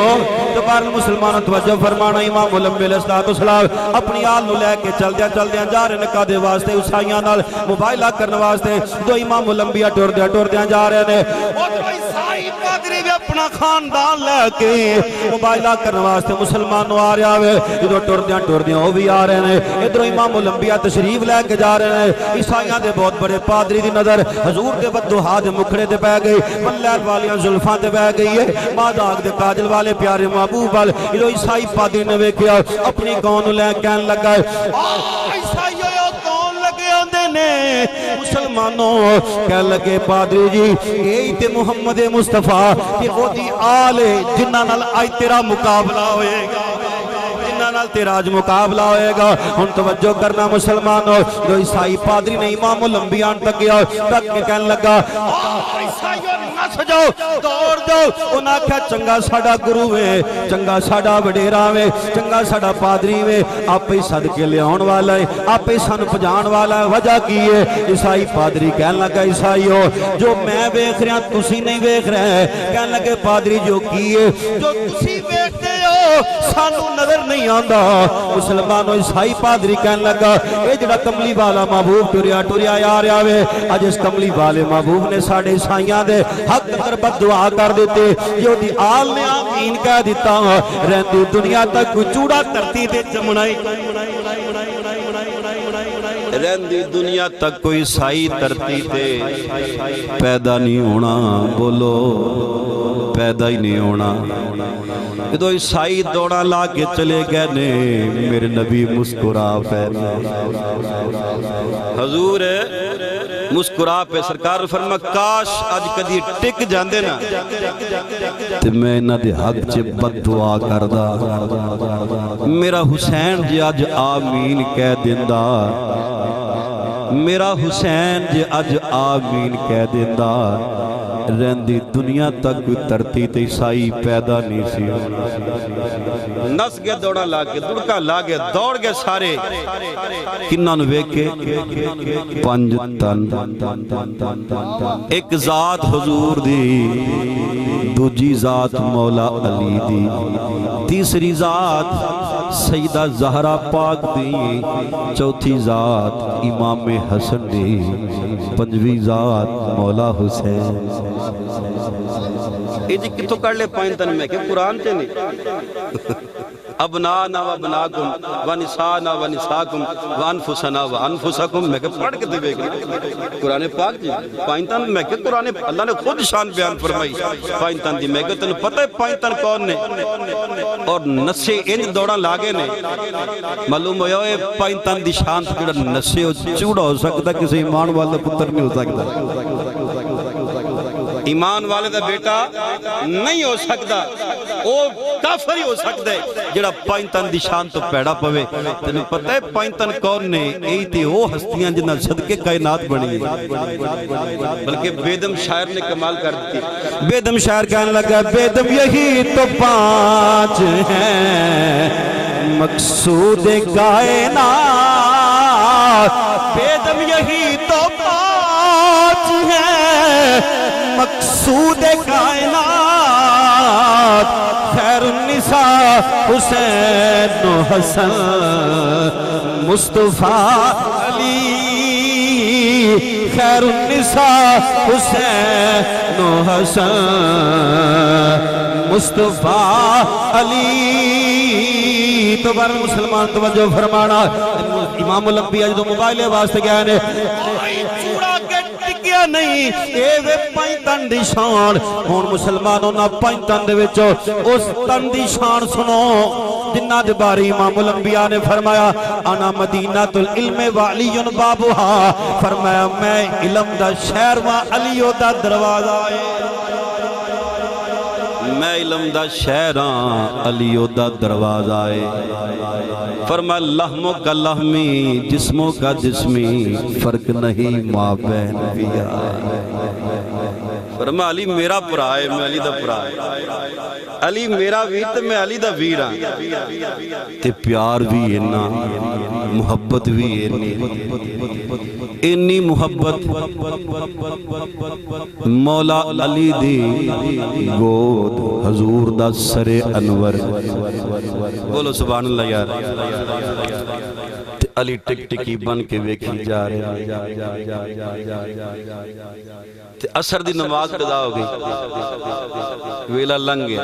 دوبارہ مسلمانوں توجہ فرمانا امام الانبیاء علیہ السلام اپنی آل نو لے کے چل دیا جا رہے نکاح دے واسطے عیسائیاں نال موبائلہ کرنے واسطے دو امام الانبیاء ٹور دیا جا رہے نے اور دو عیسائی پادری بھی اپنا خاندان لے کے موبائلہ کرنے واسطے مسلمانوں آ رہے آوے جو ٹور دیا وہ بھی آ رہے ہیں ادھر امام الانبیاء تشریف لے کے جا رہے ہیں عیسائیاں دے بہت بڑے پادری دی نظر حضور دے بددعا دے مکھڑے تے پہ گئی ملیل والیاں زلفاں تے پہ گئی ہے ماداغ دے کاجل والے پیارے محبوب والے یہ عیسائی پادری نے ویکھیا اپنی قوم لے کہن لگا عیسائیوں کون لگے آندے نے مسلمانوں کہن لگے پادری جی یہی تے محمد مصطفیٰ کہ وہ دی آل جنہ نال آئی تیرا مقابلہ ہوئے گا نال تیرا آج مقابلہ ہوئے گا ہن توجہ کرنا مسلمانوں جو عیسائی پادری نے امام الانبیاء تک گیا تک کے کہنے لگا عیسائیوں نس جاؤ دوڑ جاؤ انہاں کہا چنگا ساڑا گروہ ہے چنگا ساڑا وڈیرا ہے چنگا ساڑا پادری ہے آپ ہی صدقے لے آن والا ہے آپ ہی سن پجان والا ہے وجہ کی ہے عیسائی پادری کہنے لگا عیسائیوں جو میں بیخ رہا تسی نہیں بیخ رہے ہیں کہنے لگے پادری جو کیے جو تسی بیختے ہو سانو نظر نہیں آندہ مسلمانوں عیسائی پادری کہنے لگا اے جڑا کملی والا محبوب ٹوریا یار آوے آج اس کملی والے محبوب نے ساڑھے عیسائیاں دے حق کر بد دعا کر دیتے جو دی آل نے آمین کہہ دیتا رہتی دنیا تک کوئی چوڑا کرتی دے چمڑائی رہندی دنیا تک کوئی عیسائی ترتی تے پیدا نہیں ہونا بولو پیدا ہی نہیں ہونا تو عیسائی دوڑا لا کے چلے گئے نے میرے نبی مسکرا پہ حضور مسکرا پہ سرکار فرما کاش آج کدی ٹک جاندے نا تے میں نہ دے حق چے بد دعا کردہ میرا حسین جی آج آمین کہہ دیندہ میرا حسین جی آج آمین کہہ دیندہ رہندی دنیا تک کوئی ترتی تے عیسائی پیدا نہیں سی نس گئے دوڑا لاگے دڑکا لاگے دوڑ گئے سارے کنہ نوے کے پنج تن ایک ذات حضور دی دوجی ذات مولا علی دی تیسری ذات سیدہ زہرہ پاک دی چوتھی ذات امام حسن دی پنجوی ذات مولا حسین یہ جی کتوں کر لے پائنتن میں کہ قرآن تے نہیں ابنانا و ابناکم و نسانا و نساکم و انفسنا و انفسکم میں کہ پڑھ کے دے گا قرآن پاک جی پائنتن میں کہ قرآن اللہ نے خود شان بیان فرمائی پائنتن دی میں کہ تنہوں پتہ ہے پائنتن کون نے اور نسے انج دوڑا لاگے نے معلوم ہویا ہے پائنتن دی شان تکڑا نسے چوڑا ہو سکتا کسی ایمان والا پتر نہیں ہو سکتا ایمان والے دا بیٹا نہیں ہو سکتا، وہ کافر ہی ہو سکتا ہے جڑا پانچ تن دی شان تو پیڑا پوے۔ تینوں پتہ ہے پانچ تن کون نے؟ یہی تے وہ ہستیاں جنہاں صدقے کائنات بنی، بلکہ بیدم شاعر نے کمال کر دی۔ بیدم شاعر کہنے لگا بیدم یہی تو پانچ ہیں مقصود کائنات، بیدم یہی تو پانچ ہیں مقصود کائنات، خیر النساء حسین و حسن مصطفیٰ علی، خیر النساء حسین و حسن مصطفیٰ علی۔ تو بار مسلمان توجہ فرمانا، امام الانبیاء جو موبائلے واسطے گیا نے چوڑا کے ٹکیا نہیں، اے وے پانچ تن دی شان۔ ہون مسلمانوں نا پانچ تن دے وچوں اس تن دی شان سنو جنہ دے باری امام الانبیاء نے فرمایا انا مدینہ العلم وعلی بابوہا، فرمایا میں علم دا شہر و علیو دا دروازہ ہے، میں علم دا شہراں علیو دا دروازہ ہے۔ فرمایا لحموں کا لحمی جسموں کا جسمی، فرق نہیں ماں بہن بیا۔ فرمایا علی میرا پرا ہے، میں علی دا پرا ہے، علی میرا ویر تے میں علی دا ویر ہاں۔ تے پیار بھی اینا، محبت بھی اینی، اینی محبت مولا علی دی گود حضور دا سر انور، بولو سبحان اللہ یار۔ علی ٹک ٹکی بن کے ویکھی جا رہے، اثر دی نماز قضا ہو گئی، ویلا لنگ گیا،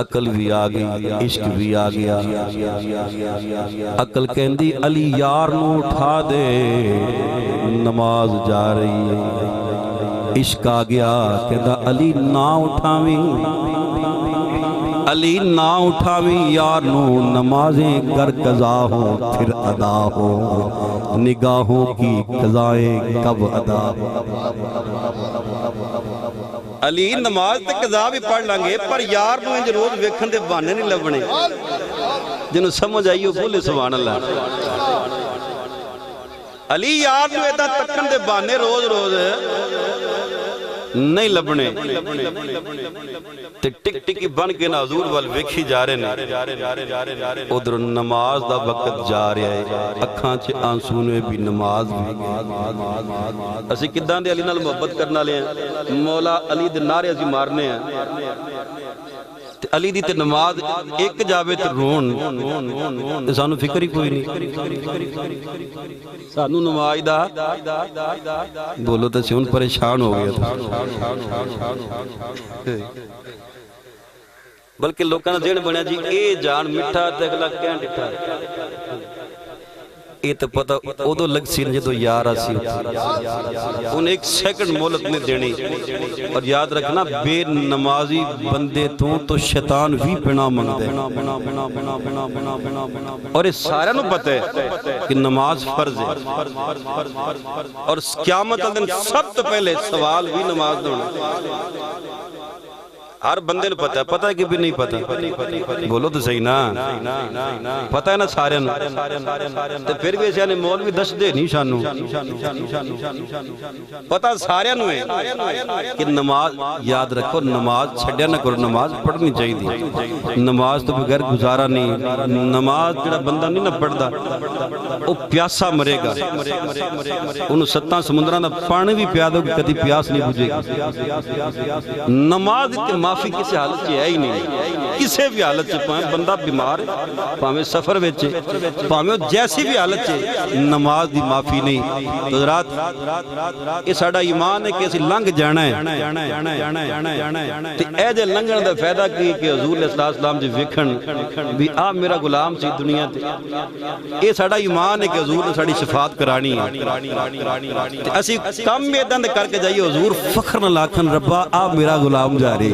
عقل بھی آ گئی، عشق بھی آ گیا۔ عقل کہندی علی یار نو اٹھا دے، نماز جا رہی ہے۔ عشق آ گیا، کہندا علی نہ اٹھاویں، علی نہ اٹھاویں یار نو، نمازیں گر قضا ہوں پھر ادا ہو، نگاہوں کی قضائیں کب ادا ہو۔ علی نماز تے قضا بھی پڑھ لیں گے، پر یار نو انج روز ویکھن دے بہانے نہیں لبنے۔ جنہوں سمجھ آئی ہو بولے سبحان اللہ۔ علی یار نو ایدہ تکن دے بہانے روز روز نہیں لبنے، تے ٹک ٹکی بن کے نا حضور وال ویکھی جا رہے نے، ادھر نماز دا وقت جا رہا ہے، اکھاں چے آنسو نے بھی نماز بھی۔ اسی کداں دے علی نال محبت کرنا لے ہیں، مولا علی دے نعرے اسی مارنے ہیں، تے علی دی تے نماز ایک جاوے تے رون، تے سانو فکر ہی کوئی نہیں، سانو نماز دا بولو تے سیون پریشان ہو گیا تھا۔ بلکہ لوگاں نے ذہن بنیا جی اے جان مٹھا تے اگلا کہن ڈٹھا، اے تے پتہ ادو لگ سی جدو یار اسی انہیں ایک سیکنڈ مہلت نہیں دینی۔ اور یاد رکھنا بے نمازی بندے تو شیطان بھی پناہ منگ دے، اور اس سارے نو پتہ ہے کہ نماز فرض ہے، اور قیامت دن سب تو پہلے سوال بھی نماز دونا۔ ہر بندے نے پتہ ہے کہ بھی نہیں پتہ، بولو تو صحیح نا، پتہ ہے نا سارے نو، تے پھر بھی ایسے مولوی دس دے نہیں شانو، پتہ سارے نو ہے کہ نماز یاد رکھو، نماز چھڑیا نہ کرو، نماز پڑھنی چاہیے، نماز تو بغیر گزارا نہیں، نماز جڑا بندہ نہیں نہ پڑھدا وہ پیاسا مرے گا، انہوں 7 سمندران دا پانی بھی پیا دو کدی پیاس نہیں بجھے گی۔ نماز اتنی معافی کسی حالت کی ہے ہی نہیں، کسی بھی حالت سے پاہمیں بندہ بیمار ہے، پاہمیں سفر ویچے، پاہمیں جیسی بھی حالت سے نماز دی معافی نہیں۔ تو حضرات یہ ساڑا ایمان ہے کہ اسی لنگ جانا ہے، تو اے جے لنگن دا فائدہ کی کہ حضور علیہ السلام جی ویکھن بھی آپ میرا غلام سی دنیا تے، یہ ساڑا ایمان ہے کہ حضور نے ساڑی شفاعت کرانی ہے۔ اسی کم میدان دے کر کے جائیے حضور فخر نہ لاکھن ربا آپ میرا غلام جا رہی،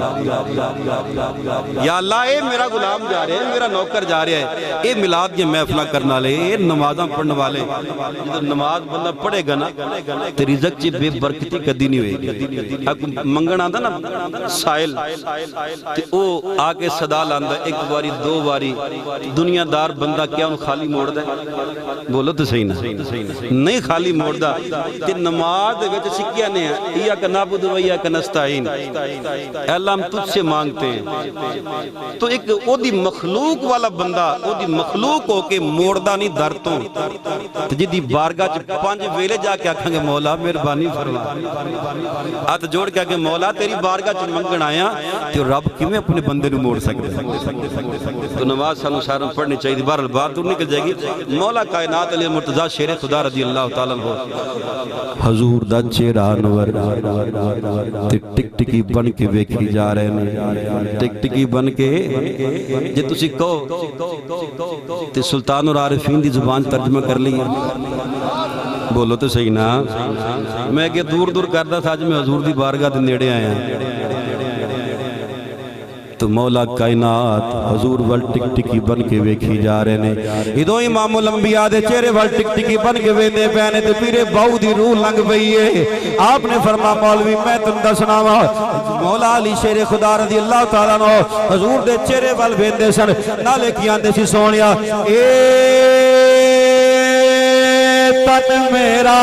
یا اللہ اے میرا غلام جا رہا ہے میرا نوکر جا رہا ہے اے میلاد یہ محفلہ کرنا لے اے نمازاں پڑھنے والے جب نماز بندہ پڑھے گا نا تے رزق چی بے برکتی کدی نہیں ہوئے گی منگن آندہ نا سائل تے او آکے صدا لاندہ ایک باری دو باری دنیا دار بندہ کیا ان خالی موڑ دے بولو تو صحیح نا نہیں خالی موڑ دا تے نماز وچ سکیا نے یا کہ نابود و یا کہ نستعین اے اللہ ہم تجھ سے مانگتے ہیں تو ایک او دی مخلوق والا بندہ او دی مخلوق ہو کے موڑدا نہیں درتوں تو جی دی بارگاہ چ 5 ویلے جا کے آکھاں گے مولا مہربانی فرما ہاتھ جوڑ کے کہ مولا تیری بارگاہ چ منگن آیا تے رب کیویں اپنے بندے نو موڑ سکدا تو نماز سانو ساروں پڑھنی چاہیے بہرحال بات دور نکل جائے گی مولا کائنات علی مرتضی شیر خدا رضی اللہ تعالیٰ عنہ حضور دا چہرہ انور تے ٹک ٹکی بن کے ویکھی جا رہے ہیں ٹک ٹکی بن کے جے تسی کہو تے سلطان اور عارفین دی زبان ترجمہ کر لی بولو تو صحیح نا میں کہ دور دور کردا تھا آج میں حضور دی بارگاہ دے نیڑے آیا تو مولا کائنات حضور ول ٹک ٹکی بن کے ویکھی جا رہے نے ادو امام الانبیاء دے چہرے ول ٹک ٹکی بن کے ویندے پینے تے پیرے باؤ دی روح لنگ پئی ہے آپ نے فرمایا مولوی میں تم دسنا وا مولا علی شیر خدا رضی اللہ تعالیٰ عنہ حضور دے چہرے ول ویندے سن نالے کی آندے سی سونیا اے تن میرا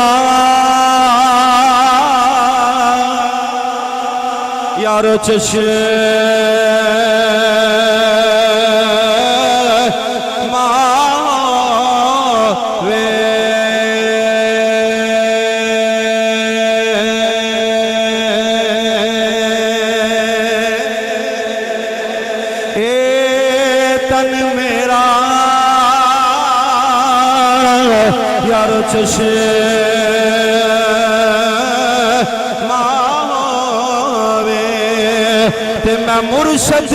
یار تے میں مرشد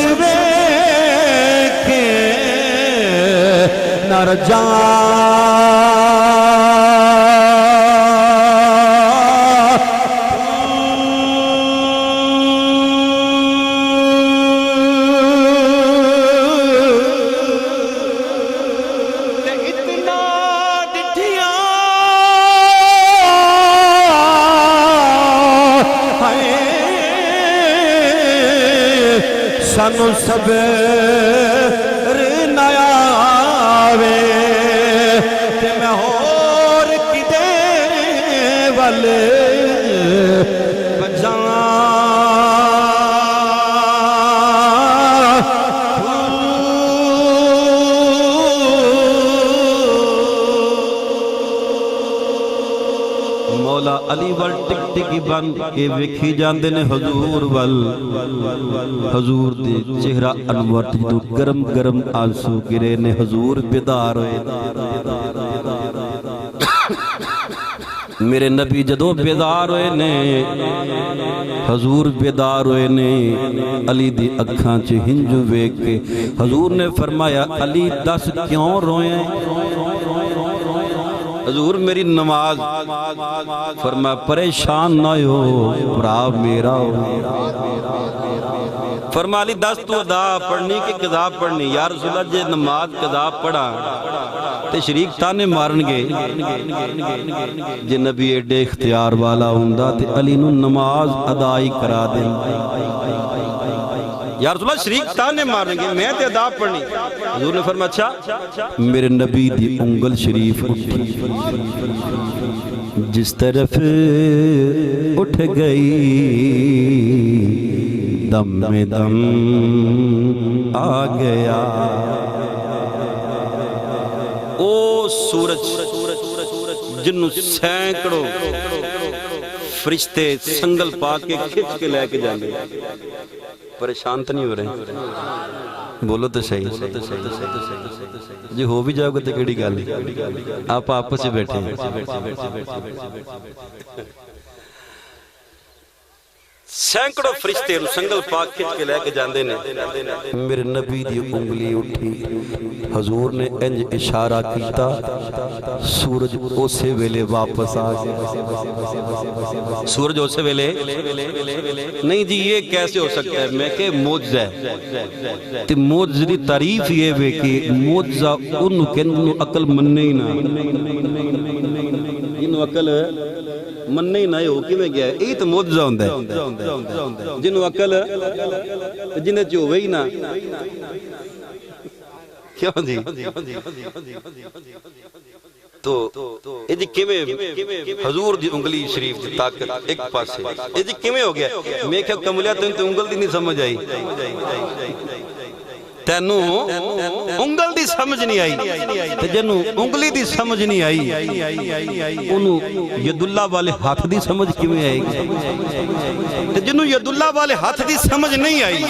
کے نر سانو صبر نیا آوے تے میں ہور کدے ول بجاں مولا علی ول ٹک ٹکی بن کے ویکھی جاندے نے حضور ول حضور دے چہرہ انور جدو گرم گرم آنسو گرے نے حضور بیدار ہوئے میرے نبی جدو بیدار ہوئے نے حضور بیدار ہوئے نے علی دی اکھاں چ ہنجو ویکھ کے حضور نے فرمایا علی دس کیوں روئے حضور میری نماز فرمایا پریشان نہ ہو برا میرا ہو فرمایا علی دس تو ادا پڑھنی کہ قضا پڑھنی یا رسول اللہ جے نماز قضا پڑھا تے شریک تانے مارن گے جے نبی ایڈے اختیار والا ہوندا تے علی نو نماز ادائی کرا دیں یا رسول اللہ شریک تانے مارن گے میں تے ادا پڑھنی حضور نے فرمایا اچھا میرے نبی دی انگل شریف اٹھی جس طرف اٹھ گئی دم میں دم آ گیا او سورج جنوں سینکڑوں فرشتے سنگل پا کے کھچ کے لے کے جائیں گے پریشان تو نہیں ہو رہے بولو تو صحیح جی ہو بھی جاؤ گے تو کیڑی گل آپ آپس سے بیٹھے سینکڑوں فرشتے سنگل پاک کھچ کے لے کے جاندے نے میرے نبی دی انگلی اٹھی حضور نے انج اشارہ کیتا سورج اسے ویلے واپس آ گیا سورج اسے ویلے نہیں جی یہ کیسے ہو سکتا ہے میں کہ معجزہ ہے تے معجزے دی تعریف یہ ہے کہ معجزہ انہوں کہ انہوں عقل مننے ہی نہ انہوں عقل مننے ہی نہ ہو کی میں گیا ہے یہ تو معجزہ ہوندہ ہے جنہوں عقل جنہیں جو ہوئے ہی نہ کیوں جی تو یہ جی کیویں حضور دی انگلی شریف دی طاقت ایک پاس ہے یہ جی کیویں ہو گیا میں کیا کملیا تو انگل دی نہیں سمجھ آئی تینوں انگل دی سمجھ نہیں آئی تے جنوں انگلی دی سمجھ نہیں آئی انہوں ید اللہ والے ہاتھ دی سمجھ کیویں آئے گی تے جنوں ید اللہ والے ہاتھ دی سمجھ نہیں آئی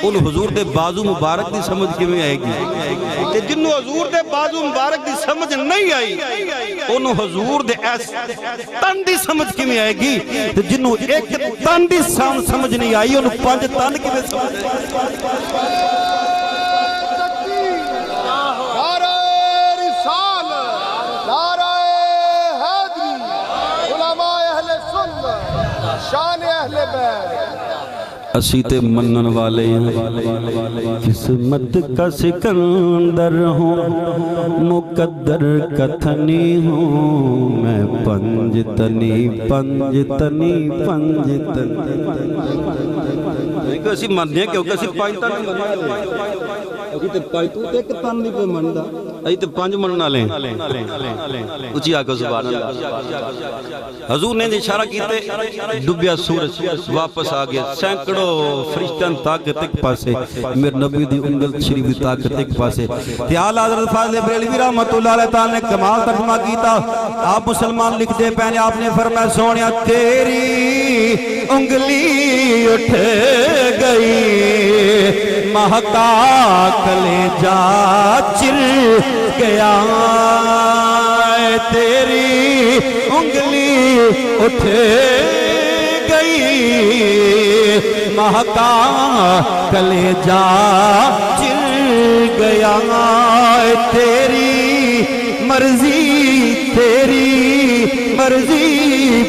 انہوں حضور دے بازو مبارک دی سمجھ کیویں آئے گی تے جنوں حضور دے بازو مبارک دی سمجھ نہیں آئی انہوں حضور دے ایس تن دی سمجھ کیویں آئے گی تے جنوں ایک تن دی سمجھ نہیں آئی انہوں پانچ تن کیویں سمجھ آئی شان اہل بیت اسی تے منن والے ہیں قسمت کا سکندر ہوں مقدر کا تھنی ہوں میں پنجتنی اسی مننے ہیں کیونکہ اسی پانچ تن نہیں مننے اسی تے پانچ تو ایک تن نہیں پہ مننا اسی تے پانچ مننا لیں اچھی آکھو سبحان اللہ حضور نے اشارہ کیتے ڈبیا سورج واپس آگیا سینکڑوں فرشتان طاقت ایک پاسے میرے نبی دی انگل شریف دی طاقت ایک پاسے تیال حضرت فاضل بریلوی رحمت اللہ علیہ تعالیٰ نے کمال ترجمہ کیتا آپ مسلمان لکھ دے پہنے آپ نے فرمایا سونیا تیری انگلی اٹھ گئی مہکا کلیجہ چر گیا تیری انگلی اٹھ گئی مہکا کلیجہ چر گیا تیری مرضی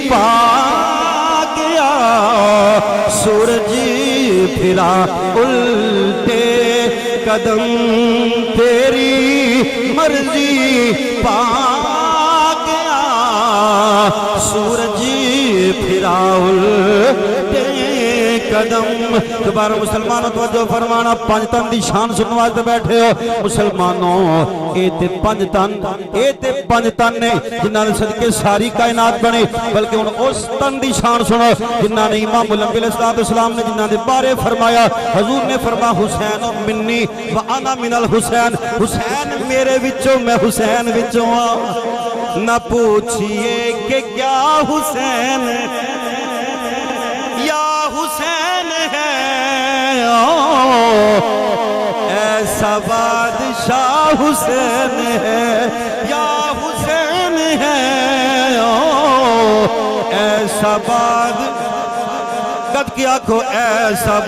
پا گیا سورج پھرا الٹے قدم تیری مرضی پا گیا سورج پھرا الٹے قدم دوبارہ مسلمانوں توجہ فرمانا پانچ تن دی شان سننے واسطے بیٹھے ہو مسلمانوں اے تے پانچ تن نے جنہاں نے صدقے ساری کائنات بنے بلکہ ان اس تن دی شان سنو جنہاں نے امام الانبیاء علیہ السلام نے جنہاں نے بارے فرمایا حضور نے فرمایا حسین منی وانا من الحسین حسین میرے وچوں میں حسین وچوں نہ پوچھئے کہ کیا حسین یا حسین ہے ایسا بادشاہ حسین ہے یا حسین ہے ایسا قد کیا کو ایسا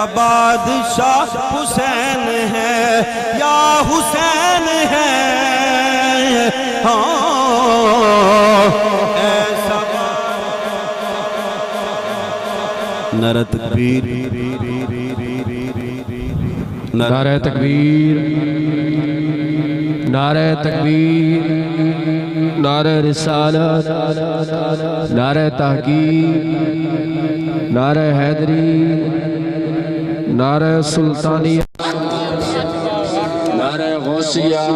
بادشاہ حسین ہے یا حسین ہے ایسا نعرہ تکبیر نعرہ تکبیر نعرہ تکبیر نعرہ رسالت نعرہ تحقیق نعرہ حیدری نعرہ سلطانیہ نعرہ غوثیہ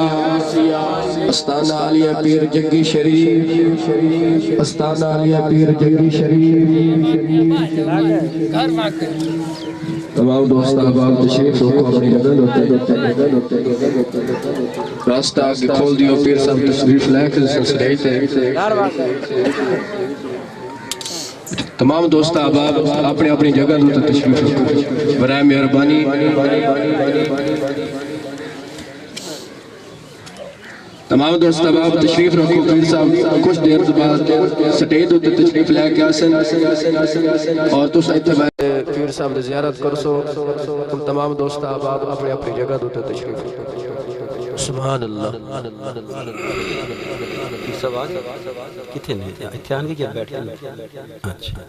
استانہ علیہ پیر جنگی شریف استانہ علیہ پیر جنگی شریف تمام دوست احباب تشریف رکھو اپنی جگہ راستہ آگے کھول دیو پیر صاحب تشریف لے کے سنسلیت ہے تمام دوست احباب اپنے اپنی جگہ تشریف رکھو برائے مہربانی تمام دوست احباب تشریف رکھو پیر صاحب کچھ دیر بعد سٹیج تے تشریف لے کے آسن اور تس اتباع پیر صاحب نے زیارت کرسو تم تمام دوست احباب اپنی اپنی جگہ تے تشریف رکھو سبحان اللہ کتنے نے اتیان کی کیا بیٹھے اچھا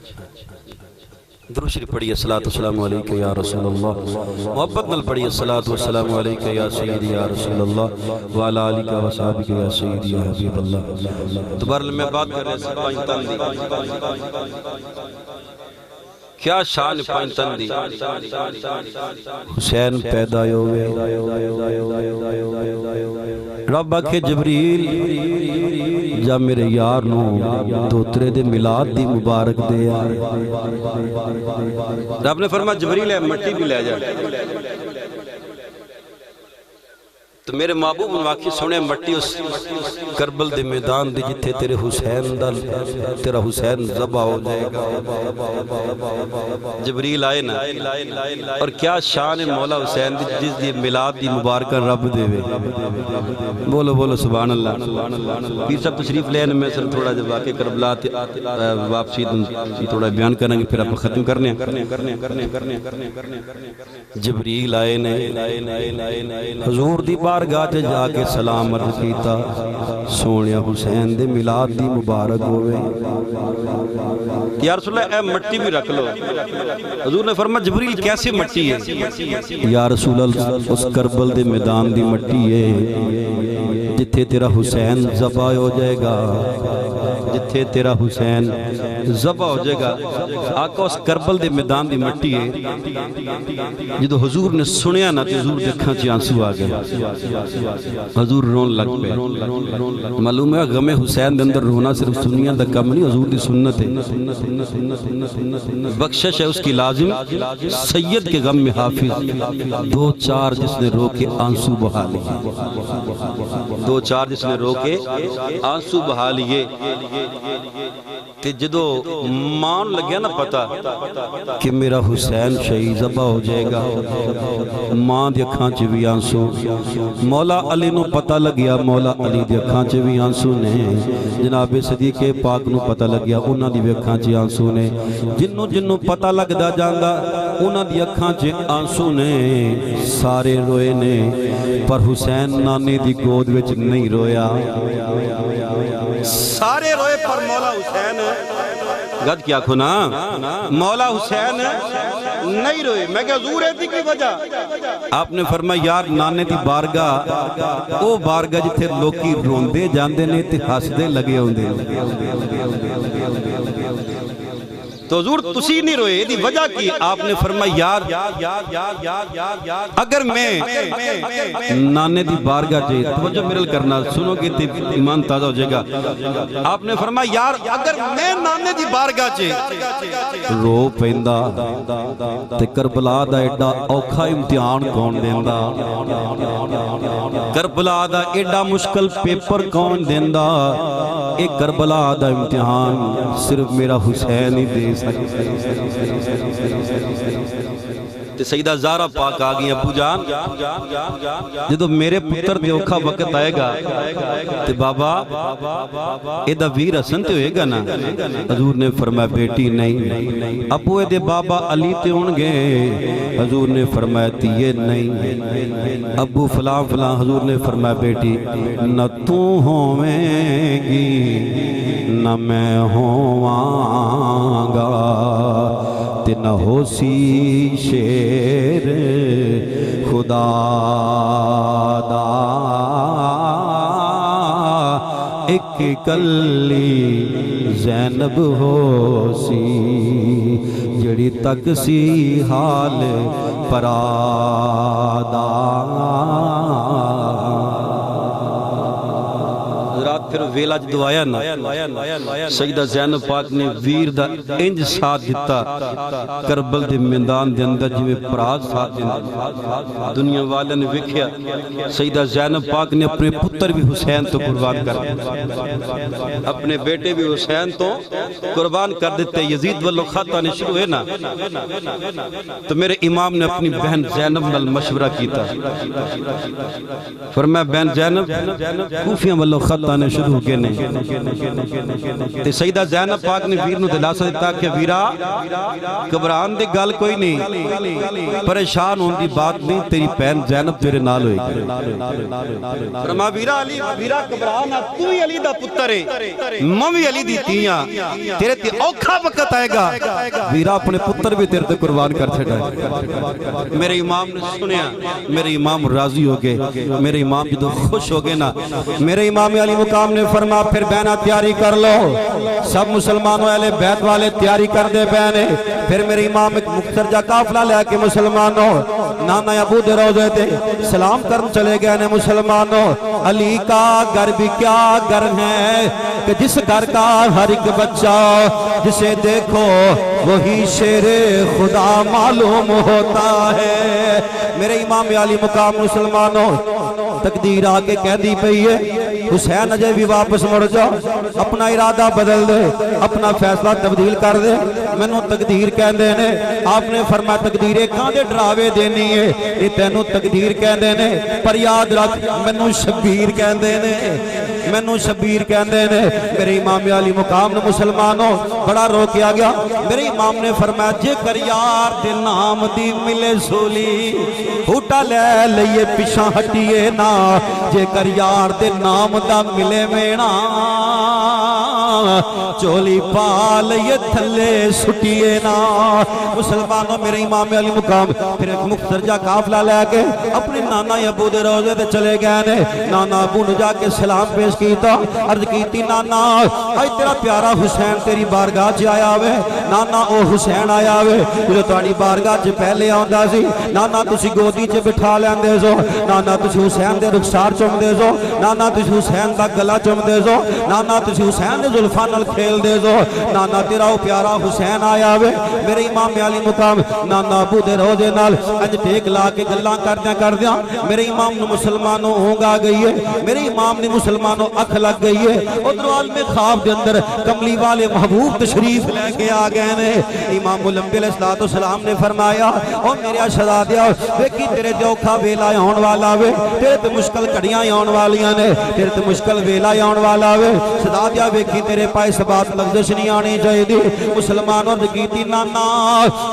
درود شریف پڑھیے الصلوۃ والسلام علیکہ یا رسول اللہ محبت نال پڑھیے الصلوۃ والسلام علیکہ یا سیدی یا رسول اللہ وعلی آلہ و صحبہ یا سیدی یا حبیب اللہ دوبارہ میں بات کر رہے ہیں پائنتن دی کیا شان پائنتن دی حسین پیدا ہوئے رب آکھے جبریل جا میرے یار نو دوترے دے ملاد دی مبارک دے رب نے فرمایا جبریل ہے مٹی بھی لے جا تو میرے محبوب واقعی سنے مٹی اس کربل دے میدان دی جتھے تیرے حسین دا تیرا حسین ذبح ہو جائے گا جبریل آئے نا اور کیا شان مولا حسین دی جس دی ملاد دی مبارکہ رب دے وے بولو بولو سبحان اللہ پیر صاحب تشریف لے میں سر تھوڑا جب واقعی کربلا واپسی تھوڑا بیان کریں گے پھر آپ ختم کرنے جبریل آئے نے حضور دی بارگاہ تے جا کے سلام عرض کیتا سونیا حسین دے ملاد دی مبارک ہوئے یا رسول اللہ اے مٹی بھی رکھ لو حضور نے فرمایا جبریل کیسے مٹی ہے یا رسول اللہ اس کربل دے میدان دی مٹی ہے جتھے تیرا حسین ذبح ہو جائے گا جتھے تیرا حسین ذبح ہو جائے گا آقا اس کربل دے میدان دی مٹی ہے جدو حضور نے سنیا نا تو حضور دیکھاں چی آنسو آگئے حضور رون لگ پہ معلوم ہے غم حسین دے اندر رونا صرف سنیا دا کم نہیں حضور دی سنت ہے بخشش ہے اس کی لازم سید کے غم میں حافظ دو چار جس نے رو کے آنسو بہا لیے دو چار جس نے رو کے آنسو بہا لیے کہ جدو مان لگیا نا پتا کہ میرا حسین شہید ذبح ہو جائے گا ماں دی اکھاں چ بھی آنسو مولا علی نو پتا لگیا مولا علی دی اکھاں چ بھی آنسو نے جناب صدیق پاک نو پتا لگیا انہاں دی اکھاں چ آنسو نے جنوں پتا لگدا جاندا انہاں دی اکھاں چ آنسو نے سارے روئے نے پر حسین نانے دی گود وچ نہیں رویا سارے روئے پر مولا حسین گد کیا کھنا مولا حسین نہیں روئے میں کہا حضور ہے تھی کی وجہ آپ نے فرمایا یار نانے دی بارگاہ او بارگاہ جتھے لوکی روندے جاندے نے تے ہسدے لگے ہوندے تو حضور تسی نہیں روئے دی وجہ کی آپ نے فرمایا یار اگر میں نانے دی بارگاہ جے توجہ مرل کرنا سنو کہ ایمان تازہ ہو جائے گا آپ نے فرمایا یار اگر میں نانے دی بارگاہ جے رو پیندا تے کربلا دا ایڈا اوکھا امتحان کون دیندا کربلا دا ایڈا مشکل پیپر کون دیندا ایک کربلا دا امتحان صرف میرا حسین ہی دے تے سیدہ زہرا پاک آگئی ابو جان جدو میرے پتر دے اوکھا وقت آئے گا تے بابا ایدہ ویر حسن تے ہوئے گا نا حضور نے فرمایا بیٹی نہیں ابو دے بابا علی تے ہونگے حضور نے فرمایا تیے نہیں ابو فلاں فلاں حضور نے فرمایا بیٹی نہ تو ہوئیں گی نہ میں ہواں گا تے نہ ہو سی شیر خدا دا ایک کلی زینب ہو سی جڑی تک سی حال پرادا حضرات پھر ویلا جدو آیا نا سیدہ زینب پاک نے ویر دا انج ساتھ دیتا کربل دے میدان دے اندر جویں پراز ساتھ دیتا دنیا والے نے وکھیا سیدہ زینب پاک نے اپنے پتر بھی حسین تو قربان کر دیتا اپنے بیٹے بھی حسین تو قربان کر دیتے یزید واللہ خطہ نے شروع ہے نا تو میرے امام نے اپنی بہن زینب نال مشورہ کیتا فرمایا بہن زینب کوفیاں واللہ خطہ نے شروع کے نہیں تے سیدہ زینب پاک نے ویر نو دلاسا دیتا کہ ویرا گھبران دی گل کوئی نہیں پریشان ہون دی بات نہیں تیری بہن زینب تیرے نال ہوئے فرمایا ویرا علی ویرا گھبران تو ہی علی دا پتر ہے میں بھی علی دی تیاں تیرے تے اوکھا وقت آئے گا ویرا اپنے پتر بھی تیرے تے قربان کر چھڑا میرے امام نے سنیا میرے امام راضی ہو گئے میرے امام جدو خوش ہو گئے نا میرے امام علی مقام نے فرما پھر بہنہ تیاری کر لو سب مسلمانوں اہل بیت والے تیاری کر دے بہنے پھر میرے امام ایک مختصر جا قافلہ لے کے مسلمانوں نانا ابو دے روزے تے سلام کرن چلے گئے نے مسلمانوں علی کا گھر بھی کیا گھر ہے کہ جس گھر کا ہر ایک بچہ جسے دیکھو وہی شیر خدا معلوم ہوتا ہے میرے امام علی مقام مسلمانوں تقدیر آگے کہہ دی پئی ہے حسین اجے بھی واپس مڑ جاؤ اپنا ارادہ بدل دے اپنا فیصلہ تبدیل کر دے میں نو تقدیر کہہ دینے آپ نے فرمایا تقدیر کہاں دے ڈراوے دینی ہے یہ تینو تقدیر کہہ دینے پر یاد رکھ میں نو شبیر کہہ دینے میں نو شبیر کہہ دینے میرے امام علی مقام نے مسلمانوں بڑا رو کیا گیا میرے امام نے فرمایا جے کر یار دے نام دی ملے سولی ہوٹا لے لئیے پیشاں ہٹیے نا جے کر یار دے نام دا ملے مینا چولی پال یہ تھلے سٹیے نا مسلمانوں میرے امام علی مقام پھر ایک مختصر جا قافلہ لے کے اپنے نانا ابو دے روزے دے چلے گئے نے نانا ابو نے جا کے سلام پیش کیتا عرض کیتی نانا آئی تیرا پیارا حسین تیری بارگاہ چ آیا ہوئے نانا او حسین آیا ہوئے جو تاری بارگاہ چ پہلے آندا سی نانا تسی گودی چ بٹھا لیندے سو نانا تسی حسین دے رخسار چوم دے سو نانا تسی حسین دا گلا چوم دے سو نانا تسی حسین دے زلفاں نال کھیل دے سو نانا تیرا او پیارا حسین آیا ہوئے میرے امام علی مقام نانا ابو دے روزے نال انج ٹیک لا کے گلاں کردیاں میرے امام نے مسلمانوں ہونگ آ گئی ہے میرے امام نے مسلمانوں اکھ لگ گئی ہے ادھر عالم خواب دے اندر کملی والے محبوب تشریف لے کے آ گئے نے امام الانبیاء علیہ السلام نے فرمایا او میرے شہزادیا ویکھی تیرے تے اوکھا ویلا آن والا وے تیرے تے مشکل گھڑیاں آن والیاں نے تیرے تے مشکل ویلا آن والا وے شہزادیا ویکھی تیرے پائے سبات لغزش نہیں آنی چاہیے دی مسلمانوں نے کیتی نانا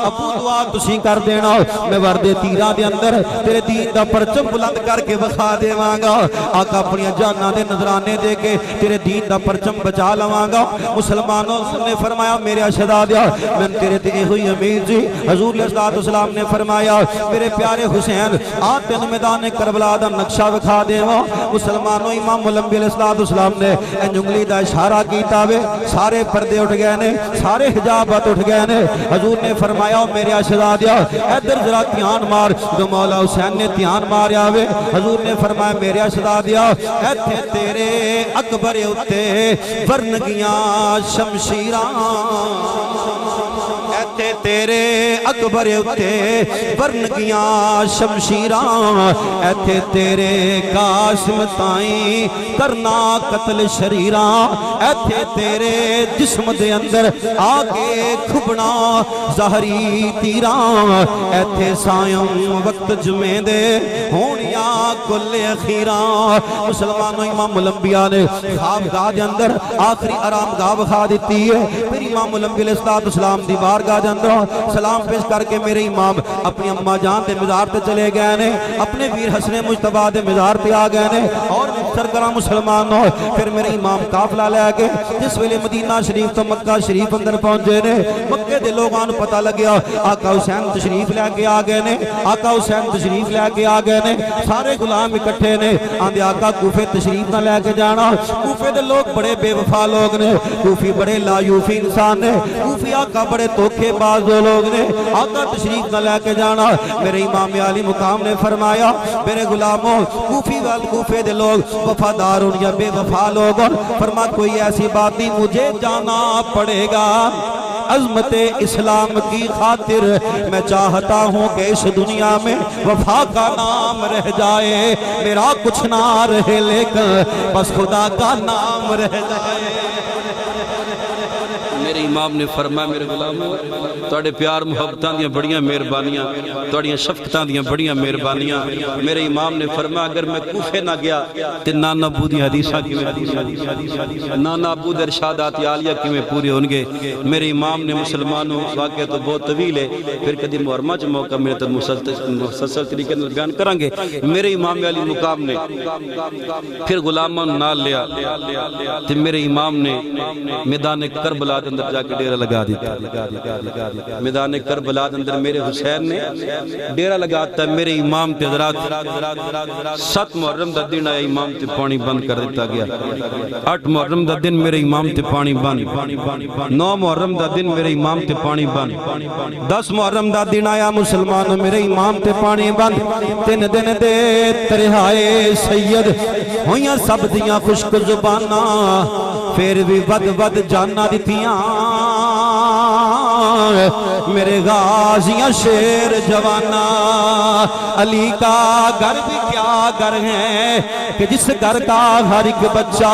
ابو دعا تسی کر دینا میں وردے تیرہ دے اندر تیرے دین دا پرچم بلند کر کے بخا دے مانگا آقا اپنی جانہ دے نظرانے دے کے تیرے دین دا پرچم بچا لوانگا مسلمانوں نے فرمایا میرے شہزادیا میں تیرے تے ہوئی امید جی حضور علیہ السلام نے فرمایا میرے پیارے حسین آتے میدان کربلا دا نقشہ بکھا دے مسلمانوں امام الانبیاء علیہ السلام نے انجنگلی دا اشارہ کیتا وے سارے پردے اٹھ گئے نے سارے حجابات اٹھ گئے نے حضور نے فرمایا میرے شہزادیا ادھر ذرا دھیان مار جو مولا حسین نے دھیان ماریا وے حضور نے فرمایا میرے شہزادیا ایتھے تیرے اکبر اتے ورنگیاں شمشیراں ایتھے تیرے اکبر اتے ورنگیاں شمشیراں ایتھے تیرے قاسم تائیں کرنا قتل شریراں ایتھے تیرے جسم دے اندر آگے کھبنا ظاہری تیراں ایتھے سائم وقت جمعے دے ہونیاں کل اخیراں مسلمانوں امام الانبیاء نے خواب گاہ دے اندر آخری آرام گاہ بخا دیتی ہے پھر امام الانبیاء علیہ السلام دی بارگاہ دے اندر سلام پیش کر کے میرے امام اپنی اماں جان دے مزار تے چلے گئے نے اپنے ویر حسن مجتبیٰ دے مزار تے آ گئے نے اور سرکرہ مسلمانوں پھر میرے امام قافلہ لے کے جس ویلے مدینہ شریف تو مکہ شریف اندر پہنچے نے مکے دے لوگاں نوں پتہ لگیا آقا حسین تشریف لے کے آ گئے نے آقا حسین تشریف لے کے آ گئے نے سارے غلام اکٹھے نے آندے آقا کوفے تشریف نہ لے کے جانا کوفے دے لوگ بڑے بے وفا لوگ نے کوفی بڑے لا یوفی انسان نے کوفی آقا بڑے توکھے بعد دو لوگ نے آقا تشریف نہ لے کے جانا. میرے امام علی مقام نے فرمایا میرے غلاموں کوفی وال کوفے دے لوگ وفادار ہوں یا بے وفا لوگ فرما کوئی ایسی بات نہیں مجھے جانا پڑے گا. عظمت اسلام کی خاطر میں چاہتا ہوں کہ اس دنیا میں وفا کا نام رہ جائے, میرا کچھ نہ رہے لیکن بس خدا کا نام رہ جائے. میرے امام نے فرمایا میرے غلاموں تواڈے پیار محبتاں دیاں بڑیاں مہربانیاں, تواڈیاں شفقتاں دیاں بڑیاں مہربانیاں. میرے امام نے فرمایا اگر میں کوفے نہ گیا تے نانا ابو دی حدیثاں کیویں, نانا ابو دے ارشادات عالیہ کیویں پورے ہون گے. میرے امام نے مسلمانوں واقعہ تو بہت طویل ہے, پھر کدی محرمہ چ موقع ملے تو مسلسل طریقے نال بیان کریں گے. میرے امام علی مقام نے پھر غلاماں نال لیا تے میرے امام نے میدان کربلا اندر جا کے ڈیرہ لگا دیتا. میدان کربلا اندر میرے حسین نے ڈیرہ لگاتا. میرے امام تے حضرات 7 محرم دا دن آیا امام تے پانی بند کر دیتا گیا. 8 محرم دا دن میرے امام تے پانی بند. 9 محرم دا دن میرے امام تے پانی بند. 10 محرم دا دن آیا مسلمانوں میرے امام تے پانی بند. 3 دن دے ترہائے سید ہویاں سب دیاں خشک زباناں پھر بھی ود ود جانا دیتیاں. میرے غازیاں شیر جوانا علی کا گھر بھی کیا گھر ہے کہ جس گھر کا ہر ایک بچہ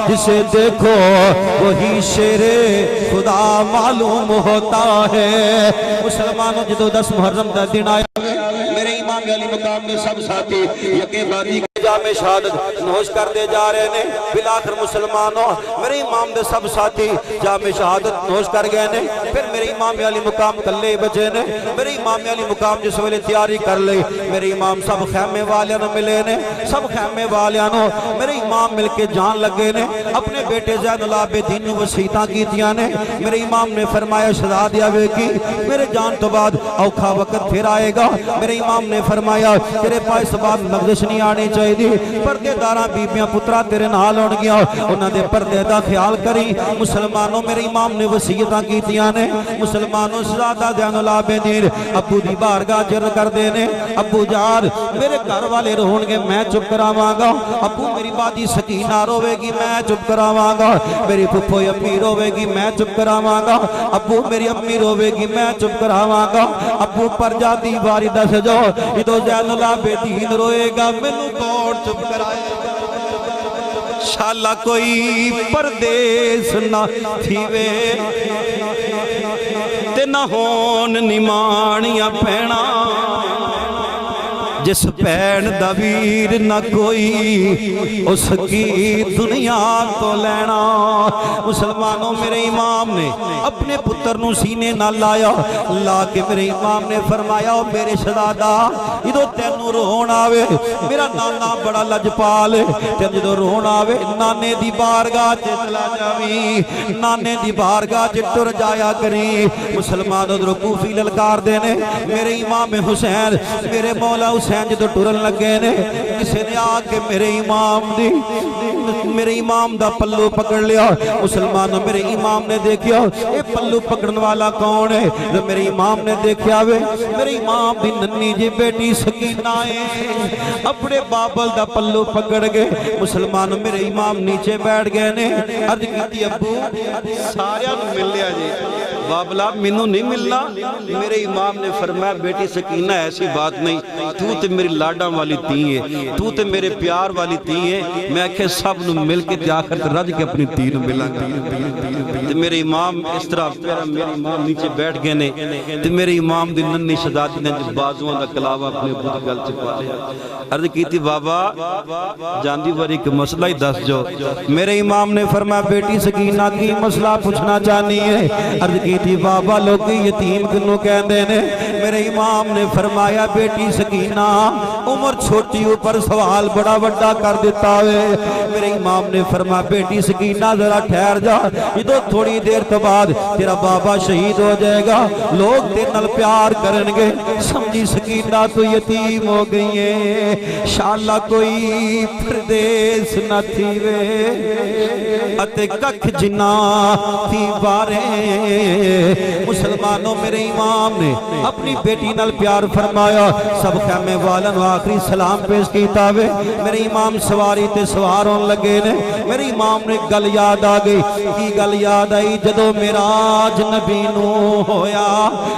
جسے دیکھو وہی شیر خدا معلوم ہوتا ہے. مسلمانوں جدو 10 محرم دا دن آیا میرے امام علی مقام نے سب ساتھی یکے بادی جامع شہادت نوش کر دے جا رہے نے. بلاخر مسلمانوں میرے امام دے سب ساتھی جامع شہادت نوش کر گئے نے. پھر میرے امام علی مقام کلے بچے نے. میرے امام علی مقام جس ویلے تیاری کر لئی میرے امام سب خیمے والیاں نو ملے نے. سب خیمے والیاں نو میرے امام مل کے جان لگے نے. اپنے بیٹے زین العابدین نو وصیتاں کیتیاں نے. میرے امام نے فرمایا شہزادی آوے کی میرے جان تو بعد اوکھا وقت پھر آئے گا. میرے امام نے فرمایا تیرے پاس بات لغزش نہیں آنی چاہیے دی. پردے داراں بیبیاں پترا تیرے نال ہون گیا انہاں دے پردے دا خیال کری. مسلمانوں میرے امام نے وصیتاں کیتیاں نے. مسلمانوں شہزادہ زین العابدین ابو دی بارگاہ جر کر دے نے. ابو جان میرے گھر والے رہون گے میں چپ کراواں گا. ابو میری بادی سکینہ روے گی میں چپ کراواں گا. میری پھپھو امی روے گی میں چپ کراواں گا. ابو میری امی روے گی میں چپ کراواں گا. ابو پر جاتی باری دس جو جدو زین العابدین روئے گا مینوں کون چپ کرائے گا. شالا کوئی پردیس نہ تھیوے تے نہ ہون نمانیاں پینا جس پین دا ویر نہ کوئی اس کی دنیا تو لینا. مسلمانوں میرے امام نے اپنے پتر نو سینے نہ لایا. لا کے میرے امام نے فرمایا میرے شہزادہ جدو تینوں رون آوے میرا نانا بڑا لجپال ہے تے جدو رون آوے نانے دی بارگاہ تے چلا جاویں. نانے دی بارگاہ تے ٹر جایا کریں. مسلمانوں در کوفی للکار دینے میرے امام حسین میرے مولا حسین جدو ٹرن لگے نے کسی نے آکے میرے امام دا پلو پکڑ لیا. مسلمانوں میرے امام نے دیکھیا اے پلو پکڑن والا کون ہے. جو میرے امام نے دیکھیا وے میرے امام دی ننی جی بیٹی سکینہ ہے اپنے بابل دا پلو پکڑ گئے. مسلمانوں میرے امام نیچے بیٹھ گئے نے. عرض کیتی ابو سارے مل لیا جی بابلا مینوں نہیں ملنا. میرے امام نے فرمایا بیٹی سکینہ ایسی بات نہیں, تو تے میری لاڈاں والی تھی ہے, تو تے میرے پیار والی تھی ہے. میں کہ سب نو مل کے تے آخر تے رج کے اپنی تھی نو ملاں گا. تے میرے امام اس طرح میرے امام نیچے بیٹھ گئے نے. تے میرے امام دی ننی شہزادی نے بازوان دا کلاوا اپنے ابو دی گل چ پا لیا. عرض کیتی بابا جاندی واری ایک مسئلہ ہی دس جو. میرے امام نے فرمایا بیٹی سکینہ کی مسئلہ پوچھنا چاہنی ہے. عرض کیتی بابا لوگ یتیم کنوں کہندے نے میرے امام نے فرمایا بیٹی سکینہ عمر چھوٹی اوپر سوال بڑا بڑا کر دیتا ہے. میرے امام نے فرمایا بیٹی سکینہ ذرا ٹھہر جا, یہ تو تھوڑی دیر تو بعد تیرا بابا شہید ہو جائے گا, لوگ تیرے نال پیار کرن گے, سمجھی سکینہ تو یتیم ہو گئی ہے, شاءاللہ کوئی پردیس نہ تھی وے اتے ککھ جنا تھی بارے. مسلمانوں میرے امام نے اپنی بیٹی نال پیار فرمایا, سب خیمے والن آخری سلام پیش کیتا وے. میرے امام سواری تے سوار ہون لگے نے. میرے امام نے گل یاد آ گئی. کی گل یاد آئی؟ جدو معراج نبی نو ہویا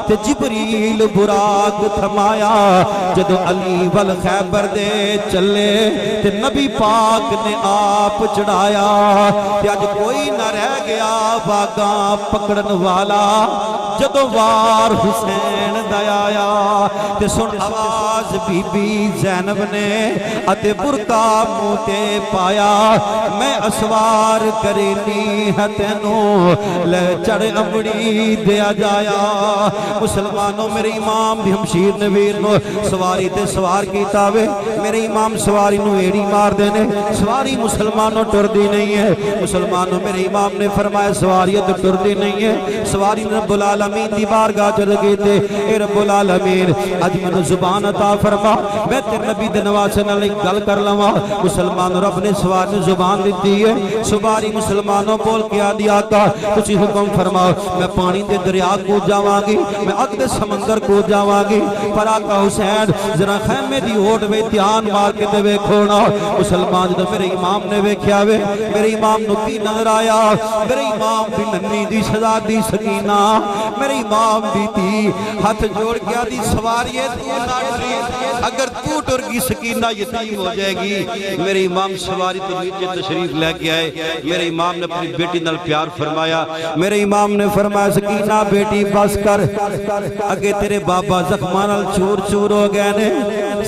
تے جبریل براق تھمایا, جدو علی ول خیبر دے چلے تے نبی پاک نے آپ چڑھایا, تے اج کوئی نہ رہ گیا باغاں پکڑن والا, جدو وار حسین دایا تے سن آواز بی بی زینب نے اتے برقع منہ تے پایا, میں اسوار کرینی ہے تینوں لے چڑھ امڑی دیا جایا. مسلمانوں میرے امام بھی ہمشیر نویر نو سواری تے سوار کیتا وے. میرے امام سواری نو ایڑی مار دینے, سواری مسلمانوں ٹر دی نہیں ہے. مسلمانوں میرے امام نے فرمایا سواری تو ٹر دی نہیں ہے. سواری نے رب العالمین دی بارگاہ چڑھ گئی تے اے رب العالمین اج میں زبان عطا فرما, میں تیرے نبی دے نواسے نال ایک گل کر لواں. مسلمانوں رب نے سواری نے زبان دیتی ہے. سواری مسلمانوں بول کے آدھی آقا تسی حکم فرماؤ, میں پانی دے دریا کو جاواں گی, میں اگ دے سمندر کو جاواں گی, پر آقا حسین ذرا خیمے دی اوٹ وے دھیان مار کے تے ویکھو نا. مسلمان جدوں میرے امام نے ویکھیا وے, میرے امام نو کی نظر آیا؟ میرے امام دی ننی دی شہزادی سکینہ میرے امام دی تھی ہاتھ جوڑ کے آدھی سواریے تو نہ ڈری, اگر تو ٹر گی سکینہ یتیم ہو جائے گی. میرے امام سواری تو نیچے تشریف لے کے آئے. میرے امام نے اپنی بیٹی نال پیار فرمایا. میرے امام نے فرمایا سکینہ بیٹی بس کر, اگے تیرے بابا زخمان نال چور چور ہو گئے نے,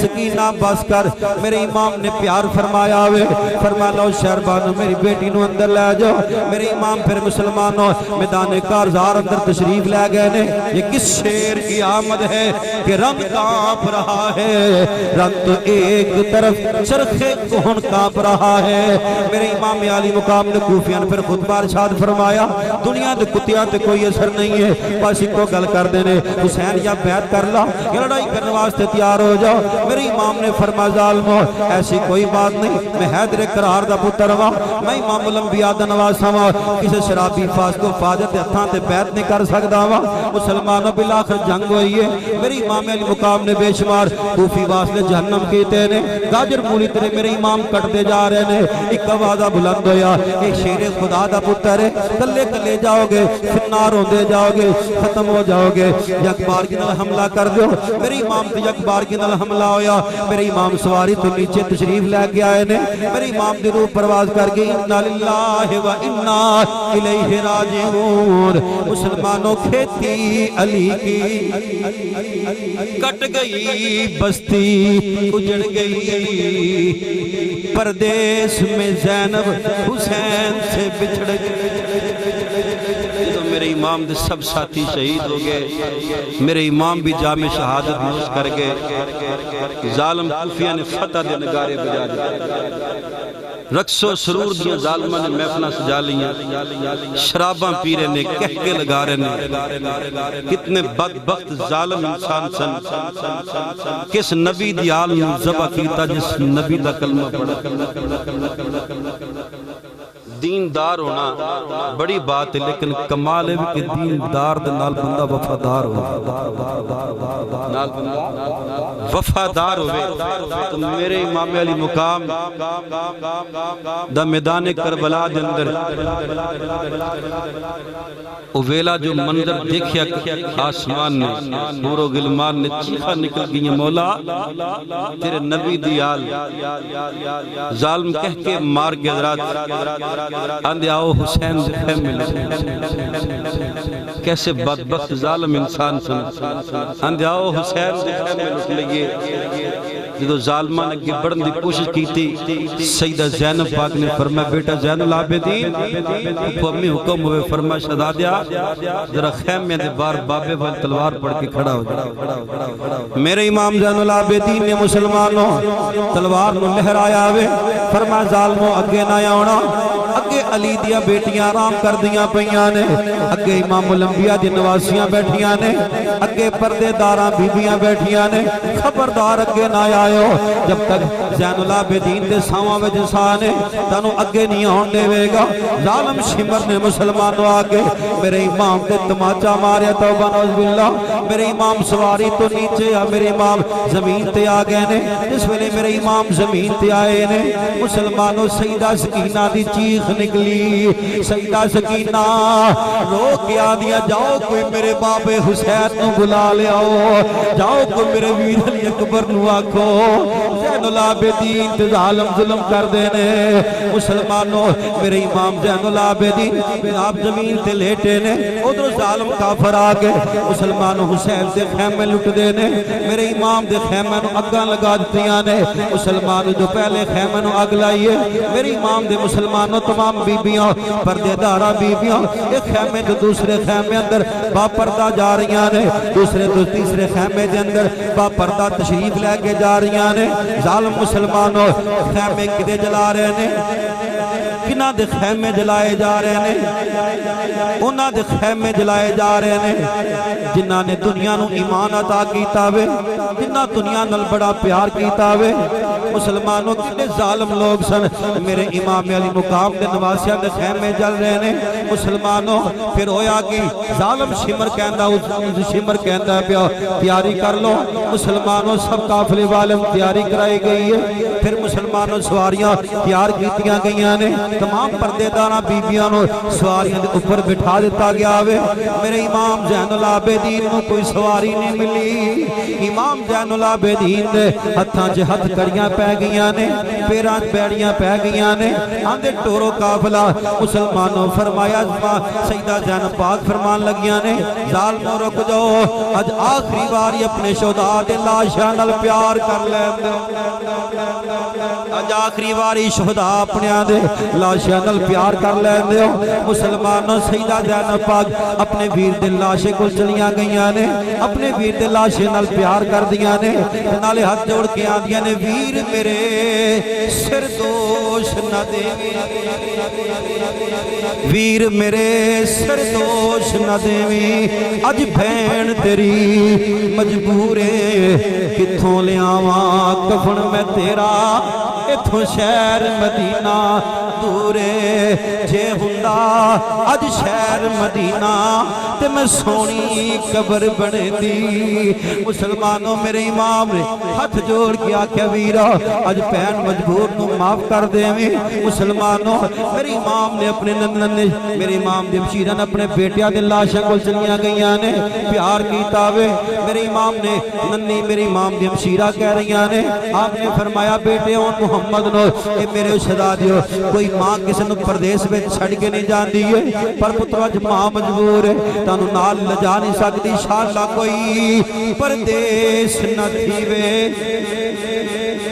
سکینہ بس کر. میرے امام نے پیار فرمایا وے, فرمایا لو شہربانو میری بیٹی نو اندر لے جاؤ. میرے امام پھر مسلمانوں میدان کارزار اندر تشریف لے گئے نے. یہ کس شیر کی آمد ہے کہ رنگ کانپ رہا ہے, رنگ تو ایک طرف چرخے کون کانپ رہا ہے. میرے امام عالی مقام نے کوفیان پھر خطبہ ارشاد فرمایا, دنیا دے کتیاں تے کوئی اثر نہیں ہے, بس ایک کو گل کر دینے حسین یا بیعت کر لا یا لڑائی کرنے واسطے تیار ہو جاؤ. میرے امام نے فرمایا ظالمو ایسی کوئی بات نہیں, میں حیدر کرار دا پتر ہاں, میں امام الانبیاء دا نواز ہاں, کسی شرابی فاسق و فاجر تے ہتھاں تے بیعت نہیں کر سکدا وا. مسلمانوں بالآخر جنگ ہوئی ہے. میرے امام علی مقام نے بے شمار کوفی واسطے جہنم کیتے نے, گاجر مولی تیرے میرے امام کٹتے جا رہے نے. ایک آوازہ بلند ہویا, ایک شیر خدا دا پتر ہے, کلے کلے جاؤ گے فنار ہوندے جاؤ گے, ختم ہو جاؤ گے, یک بار کی نال حملہ کر دو. میرے امام تے یک بار کی نال حملہ ہویا. میرے امام سواری تو نیچے تشریف لے کے آئے نے. میرے امام دی روح پرواز کر گئی, انا للہ و انا الیہ راجعون. مسلمانوں کھیتی علی کی کٹ گئی, بستی اجڑ گئی, پردیس میں زینب حسین سے بچھڑ گئی. تو میرے امام دے سب ساتھی شہید ہو گئے. میرے امام بھی جام شہادت نوش کر گئے. ظالم کوفیہ نے فتح دے نگارے بجا دے, رقص و سرور دیا ظالمہ نے محفلہ سجا لیاں, شراباں پی رہے نے, کہہ کے لگا رہے نے. کتنے بدبخت ظالم انسان سن, کس نبی دی آل نے ذبح کیتا جس نبی دا کلمہ پڑھا. دیندار ہونا بڑی بات ہے, لیکن کمال ہے کہ دیندار دے نال بندہ وفادار وفادار ہوئے. تو میرے امام علی مقام دا میدان کربلا دے اندر او ویلا جو منظر دیکھیا آسمان نے, نور و گلمان نے چیخا نکل گئی, مولا تیرے نبی دی آل ظالم کہہ کے مار کے حضرات آندے آؤ حسین دے خیمے لے. کیسے بدبخت ظالم انسان سن, آندے آؤ حسین دے خیمے لٹ لئیے. جدو ظالمہ نے گبڑن دی کوشش کی تھی سیدہ زینب پاک نے فرمایا بیٹا زین العابدین کو امی حکم ہوئے فرمایا شہزادیہ ذرا خیمے دے بار بابے بھائی تلوار پڑھ کے کھڑا ہو جائے میرے امام زین العابدین نے مسلمانوں تلوار نو لہرایا ہوئے فرمایا ظالموں اگے نہ آونا اگے علی دیا بیٹیاں آرام کر دیاں پیاں نے اگے امام الانبیاء دی نواسیاں بیٹھیاں نے اگے پردے داراں بیبیاں بیٹھیاں نے خبردار اگے نہ آئے ہو جب تک زین العابدین دے ساواں وچ انسان تانوں اگے نہیں آن دے گا ظالم شمر نے مسلمانوں آگے میرے امام تے تماچا ماریا توبہ نعوذ باللہ میرے امام سواری تو نیچے آ میرے امام زمین تے آ گئے نے جس ویلے میرے امام زمین تے آئے نے مسلمانوں سیدہ سکینہ دی چیخ نکلی سیدہ سکینہ رو کے آدیا جاؤ کوئی میرے باب حسین نو بلا لے آؤ جاؤ کوئی میرے ویر علی اکبر نو آکھو زین العابدین تے ظالم ظلم کر دینے مسلمانوں میرے امام زین العابدین آپ زمین تے لیٹے نے ادھر ظالم کافر آگے مسلمانوں حسین دے خیمے لٹ دینے میرے امام دے خیمے نو اگاں لگا دتیاں نے مسلمانوں جو پہلے خیمے نو اگ لائیے میرے امام دے مسلمانوں تمام بیبیاں پردے دارہ بیبیاں ایک خیمے تو دوسرے خیمے اندر با پردہ جا رہیاں نے دوسرے تو تیسرے خیمے دے اندر با پردہ تشریف لے کے جا رہیاں نے ظالم مسلمانوں خیمے کدے جلا رہے نے کنہ دے خیمے جلائے جا رہے نے انہاں دے خیمے جلائے جا رہے نے جنہاں نے دنیا نو ایمان عطا کیتا وے جنہاں دنیا نال بڑا پیار کیتا وے مسلمانوں کنے ظالم لوگ سن میرے امام علی مقام دے نواسیاں دے خیمے جل رہے نے مسلمانوں پھر ہویا کہ ظالم شمر کہندا پیا تیاری کر لو مسلمانوں سب قافلے والم تیاری کرائی گئی ہے پھر مسلمانوں سواریاں تیار کیتیاں گئیاں نے تمام پردے داراں بیبیاں نو سواریاں دے اوپر بٹھا دیتا گیا ہوئے میرے امام زین العابدین نو کوئی سواری نہیں ملی امام زین العابدین دے ہتھاں چ ہتھ کڑیاں پہ گئیاں نے پیراں بیڑیاں پہ گئیاں نے آندے ٹورو قافلہ مسلمانوں فرمایا سیدہ زینب پاک فرمان لگیاں نے ظالموں رک جاؤ اج آخری باری اپنے شہداء دے لاشاں نال پیار کر لیندے اج آخری باری شہداء اپنے دے لاشاں نال پیار کر لیندے ہو مسلمانوں سیدہ زینب پاک اپنے ویر دے لاشے کو چلیاں گئیاں نے اپنے ویر دے لاشے نال پیار کر دیاں نے نالے ہاتھ جوڑ کے آندیاں نے ویر میرے سر دوش نہ دے ویر میرے سر دوش نہ دے اج بھین تیری مجبورے کتھوں لے آواں کفن میں تیرا اتھوں شہر مدینہ دورے جے ہندا اج شہر مدینہ تے میں سونی قبر بنے دی مسلمانوں میرے امام نے ہاتھ جوڑ کے آکھیا ویرا اج پہن مجبور نو معاف کر دے مسلمانوں میرے امام نے اپنے ننے میرے امام دے ہمشیرہ اپنے بیٹیاں دے لاشاں کول چلیاں گئیاں نے پیار کیتا وے میرے امام نے ننی میرے امام دے ہمشیرہ کہہ رہیاں نے آپ نے فرمایا بیٹے اون محمد نو اے میرے شہزادیو کوئی ماں کسی نو پردیس میں چھڑ کے نہیں جان دیئے پر پتر اج ماں مجبور ہے تانو نال لجا نہیں سکتی انشاءاللہ کوئی پردیس نہ تھیوے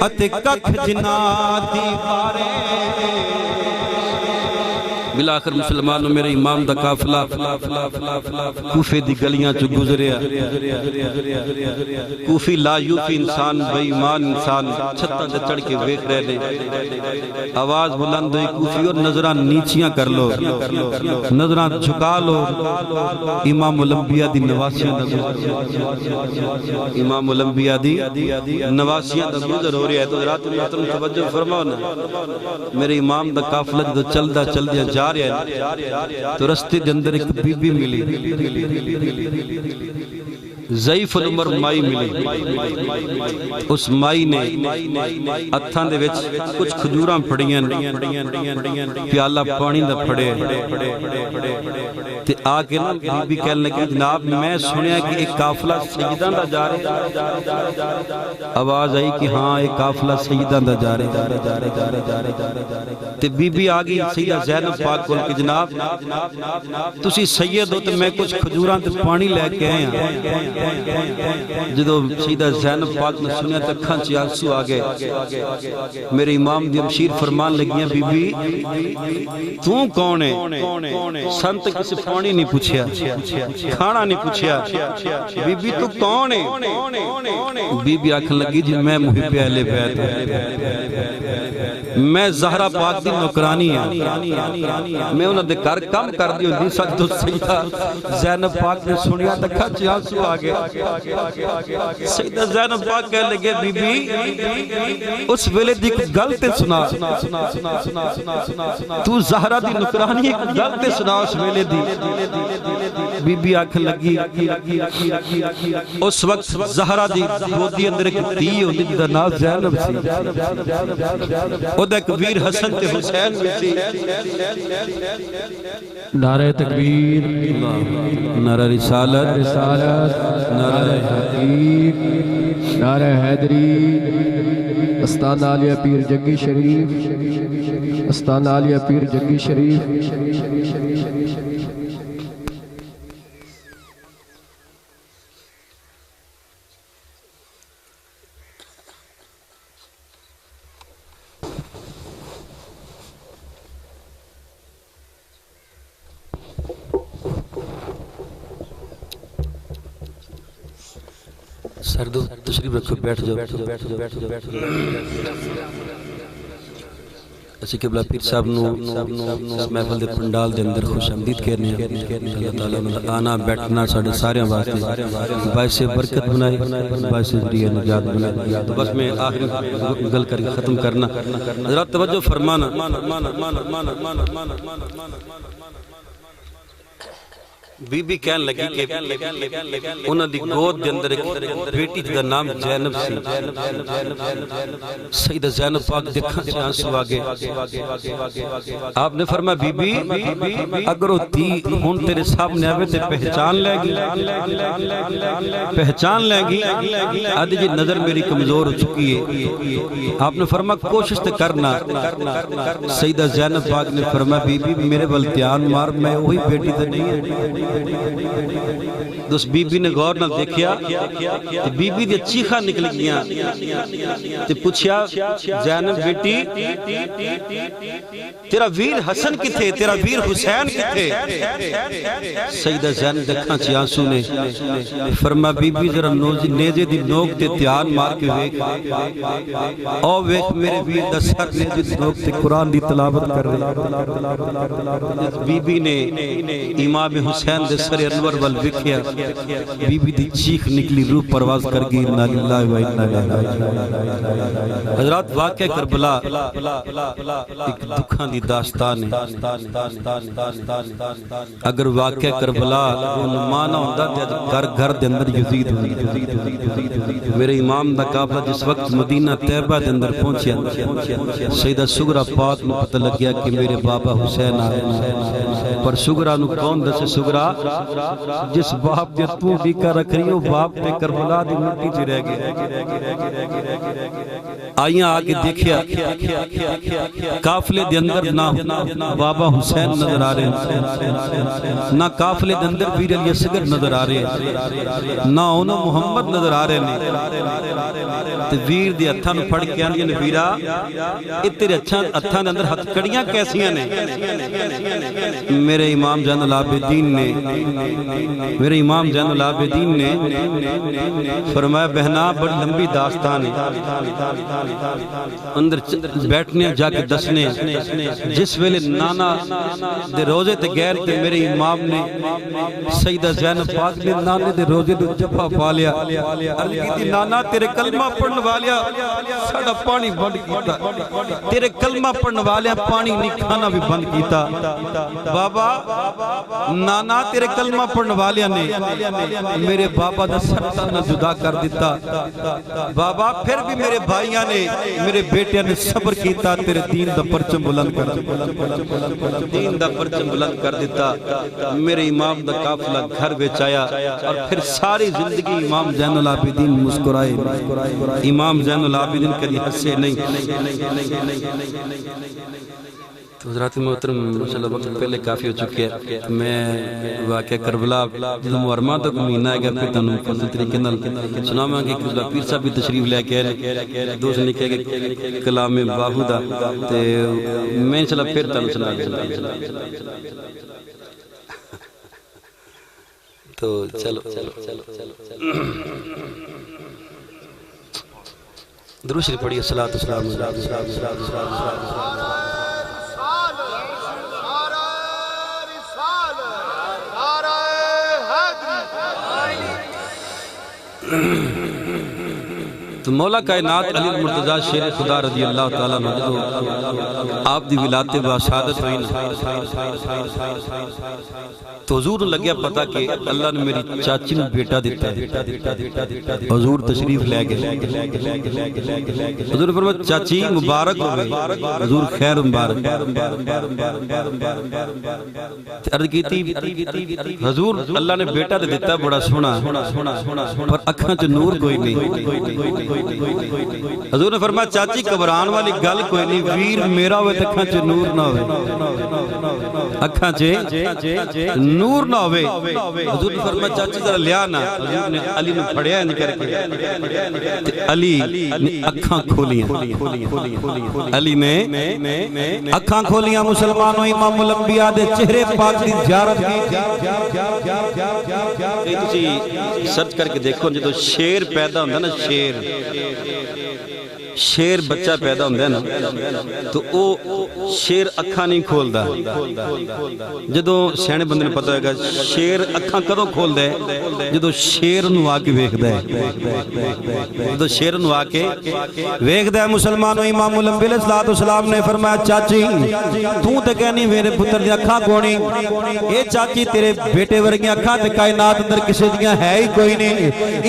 اتے ککھ جنا دی بارے بلاخر مسلمانوں میرے امام دا قافلہ کوفے دی گلیاں چو گزریا کوفی لا یوفی انسان بے ایمان انسان چھتاں دے چڑھ کے ویکھ رہے نے آواز بلند ہوئی کوفی اور نظراں نیچیاں کر لو نظراں جھکا لو امام الانبیاء دی نواسیاں دا امام الانبیاء دی نواسیاں دا گزر ہو رہا ہے تو رات محترم توجہ فرماؤ نا میرے امام دا قافلہ جو چلدا چلدیا جا رہا ہے تو رستے دے اندر ایک بی بی ملی ضعیف العمر مائی ملی اس مائی نے ہتھاں دے وچ کچھ کھجوراں پھڑیاں پیالہ پانی دا پھڑے تے آ کے نا بی بی کہنے لگی جناب میں سنیا کہ ایک قافلہ سیداں دا جا رہا آواز آئی کہ ہاں ایک قافلہ سیداں دا جا رہا تے بی بی آگئی سیدہ زینب پاک کول کہ جناب تسی سید ہو تے میں کچھ کھجوراں تے پانی لے کے آیا جدو سیدہ زینب پاک نے سنیا تو اکھاں چ آنسو آ گئے میرے امام دی مشیر فرمان لگیاں بی بی تو کون ہے سنت کسی پانی نہیں پوچھیا کھانا نہیں پوچھیا بی بی تو کون ہے بی بی آکھن لگی جی میں محب اہل بیت میں زہرا پاک دی نوکرانی ہے میں انہاں دے گھر کم کر دی ہوندی سچ تو سیدہ زینب پاک نے سنیا تے اکھاں چ آنسو آ گئے سیدہ زینب پاک کہنے لگے بی بی اس ویلے دی گل تے سنا تو زہرا دی نوکرانی ایک گل تے سنا اس ویلے دی بی بی آکھن لگی اس وقت زہرا دی گودی اندر ایک دھی ہوندی جدا نام زینب سی ایک ویر حسن تے حسین بھی سی نعرہ تکبیر نعرہ رسالت نعرہ حقیق نعرہ حیدری استان عالیہ پیر جگی شریف استان عالیہ پیر جگی شریف سردو تشریف رکھو بیٹھ جاؤ اسی قبلہ پیر صاحب نو محفل دے پنڈال دے اندر خوش آمدید کہنے ہیں اللہ تعالیٰ آنا بیٹھنا ساڑھے سارے واسطے باعث برکت بنائے باعث ذریعہ نجات بنائے تو بس میں آخری گل کر کے ختم کرنا حضرات توجہ فرمانا بی بی کہنے لگی کہ انہاں دی گود دے اندر ایک بیٹی دا نام زینب سی سیدہ زینب پاک دیکھاں سے آنسو آگے آپ نے فرمایا بی بی اگر وہ تھی ہون تیرے سامنے آوے تے پہچان لے گی آدھی جی نظر میری کمزور ہو چکی ہے آپ نے فرمایا کوشش تے کرنا سیدہ زینب پاک نے فرمایا بی بی میرے بلتیان مار میں وہی بیٹی تے نہیں ہے دوست بی بی نے غور نہ دیکھیا تے بی بی دے چیخاں نکل گیاں تے پوچھیا زینب بیٹی تیرا ویر حسن کتھے تیرا ویر حسین کتھے سیدہ زینب دکھاں چ آنسو نے فرما بی بی ذرا نیزے دی نوک تے دھیان مار کے ویکھ او ویکھ میرے ویر دا سر نیزے دی نوک تے قرآن دی تلاوت کر رہی بی بی نے امام حسین دے سر انور وال وکھیا بی بی دی چیخ نکلی روح پرواز کر گئی انا للہ و انا الیہ راجعون حضرات واقعہ کربلا ایک دکھاں دی داستان ہے اگر واقعہ کربلا مانا ہوندا تے گھر دے اندر یزید ہوندی میرے امام دا قافلہ جس وقت مدینہ طیبہ دے اندر پہنچیا سیدہ سغرا پاک نو پتہ لگ گیا کہ میرے بابا حسین آئے پر سغرا نو کون دسے سغرا جس باپ دے تو بھی کر رکھ رہی ہو باپ تے کربلا دی مٹی چ رہ گئے آئیاں آگے دیکھیا قافلے دے اندر نہ بابا حسین نظر آ رہے نہ قافلے دے اندر ویر علی اصغر نظر آ رہے نہ انہوں محمد نظر آ رہے تے ویر دی ہتھاں نو پھڑ کے آندیاں نے ویرا اے تیرے ہتھاں دے اندر ہتھ کڑیاں کیسیاں نے میرے امام زین العابدین نے فرمایا بہنا بڑی لمبی داستان ہے اندر بیٹھنے جا کے دسنے جس ویلے نانا دے روزے تے گیر تے میرے امام نے سیدہ زینب پاک نے نانے دے روزے دے جفا پا لیا عرض کی تھی نانا تیرے کلمہ پڑھن والیا ساڑا پانی بند کیتا تیرے کلمہ پڑھن والیا پانی نہیں کھانا بھی بند کیتا بابا نانا تیرے کلمہ پڑھن والیا نے میرے بابا دا سرطان نہ جدا کر دیتا بابا پھر بھی میرے بھائیاں نے میرے بیٹیاں نے صبر کیتا تیرے دین دا پرچم بلند کر دیتا میرے امام دا قافلہ گھر بیچ آیا اور پھر ساری زندگی امام زین العابدین مسکرائے امام زین العابدین کبھی ہنسے نہیں تو حضرات محترم ماشاءاللہ وقت پہلے کافی ہو چکے ہیں. میں واقعہ کربلا جدو محرمہ تک مہینہ ہے گا پھر تنوں فضل طریقے نال سناواں گے کہ پیر صاحب بھی تشریف لے کے آئے دوست نے کہا کہ کلام باہو دا تے میں انشاءاللہ پھر تنوں سنا تو چلو درود شریف پڑھیے صلاۃ و سلام تو مولا کائنات علی مرتضیٰ شیر خدا رضی اللہ تعالیٰ عنہ جدو آپ دی ولادت با شہادت ہوئی تو حضور لگیا پتا کہ اللہ نے میری چاچی نے بیٹا دیتا ہے. حضور تشریف لے گئے. حضور نے فرمایا چاچی مبارک ہوئے. حضور خیر مبارک. عرض کی تھی حضور اللہ نے بیٹا دیتا ہے بڑا سونا پر اکھاں چ نور کوئی نہیں. حضور نے فرمایا چاچی گھبران والی گل کوئی نہیں ویر میرا ہوئے اکھاں چ نور نہ ہوئے اکھاں چ نور نہ ہوئے. حضور نے فرمایا چاچی ذرا لیا نا. حضور نے علی نے پڑھیا ان کر کے علی نے اکھاں کھولیاں. علی نے اکھاں کھولیاں. مسلمانوں امام الانبیاء دے چہرے پاک دی زیارت کی تسی سرچ کر کے دیکھو جدو شیر پیدا ہوندا نا شیر بچہ پیدا ہوندہ ہے نا تو او شیر اکھاں نہیں کھولدا. جدو سیانے بندے نے پتہ ہوگا شیر اکھاں کدوں کھولدا ہے جدو شیر نو آ کے ویکھدا ہے. جدو شیر نو آ کے ویکھدا ہے. مسلمانوں امام الانبیاء علیہ السلام نے فرمایا چاچی تو تے کہنی میرے پتر دی اکھاں کونی اے چاچی تیرے بیٹے ورگیاں اکھاں تے کائنات اندر کسی دیاں ہے ہی کوئی نہیں.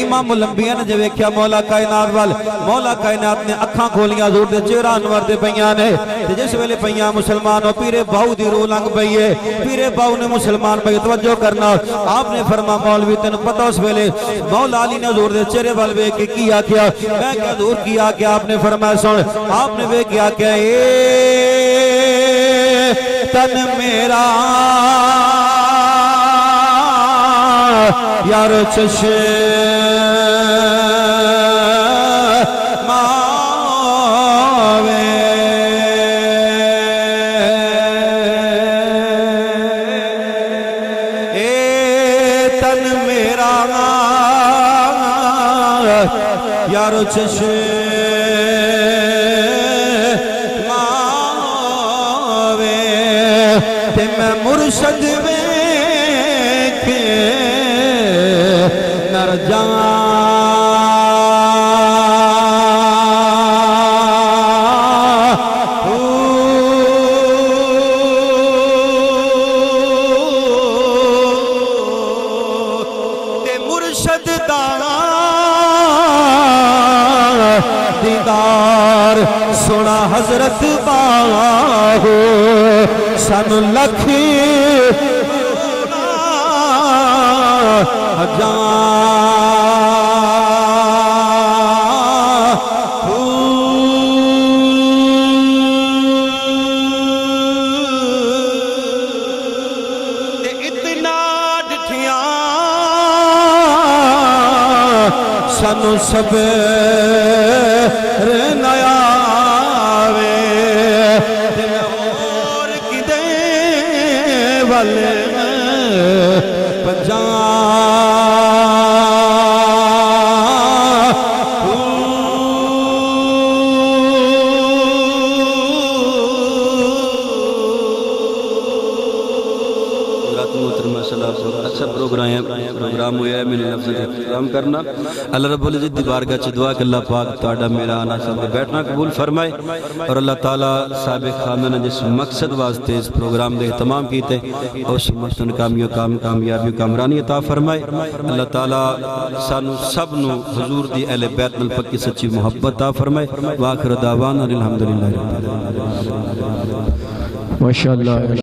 امام الانبیاء نے جب ویکھیا مولا کائنات وال مولا کائنات نے اکھاں کھولیاں. حضور دے چہرہ انور دے پیاں نے تے جس ویلے پیاں مسلمانوں پیرے باؤ دی روح لنگ پئی ہے. پیرے باؤ نے مسلمان پہ توجہ کرنا. آپ نے فرمایا مولوی تینوں پتہ اس ویلے مولا علی نے حضور دے چہرے وال ویکھ کے کیا کیا. میں کہ حضور کیا کیا. آپ نے فرمایا سن آپ نے ویکھ کیا کہ اے تن میرا یار چشم یارو چشم ماوے تے میں مرشد ویکھ نر جاں تے مرشد دا دیدار سونا حضرت باہو سن لکھی اتنا ڈٹھیاں سنو سب نیا وے اور کدے والے پجاں اچھا پروگرام ہویا ہے. میں نے لفظ احترام کرنا اللہ رب العزت دی بارگاہ چ دعا کہ اللہ پاک تہاڈا میرا آنا سب بیٹھنا قبول فرمائے اور اللہ تعالیٰ صاحب خانہ نے جس مقصد واسطے اس پروگرام دے اہتمام کیتے اس مقصد کامیابی کامرانی عطا فرمائے. اللہ تعالیٰ سانو سب نو حضور دی اہل بیت نال پکی سچی محبت عطا فرمائے. واخر دعوانا الحمدللہ رب العالمین. ماشاءاللہ.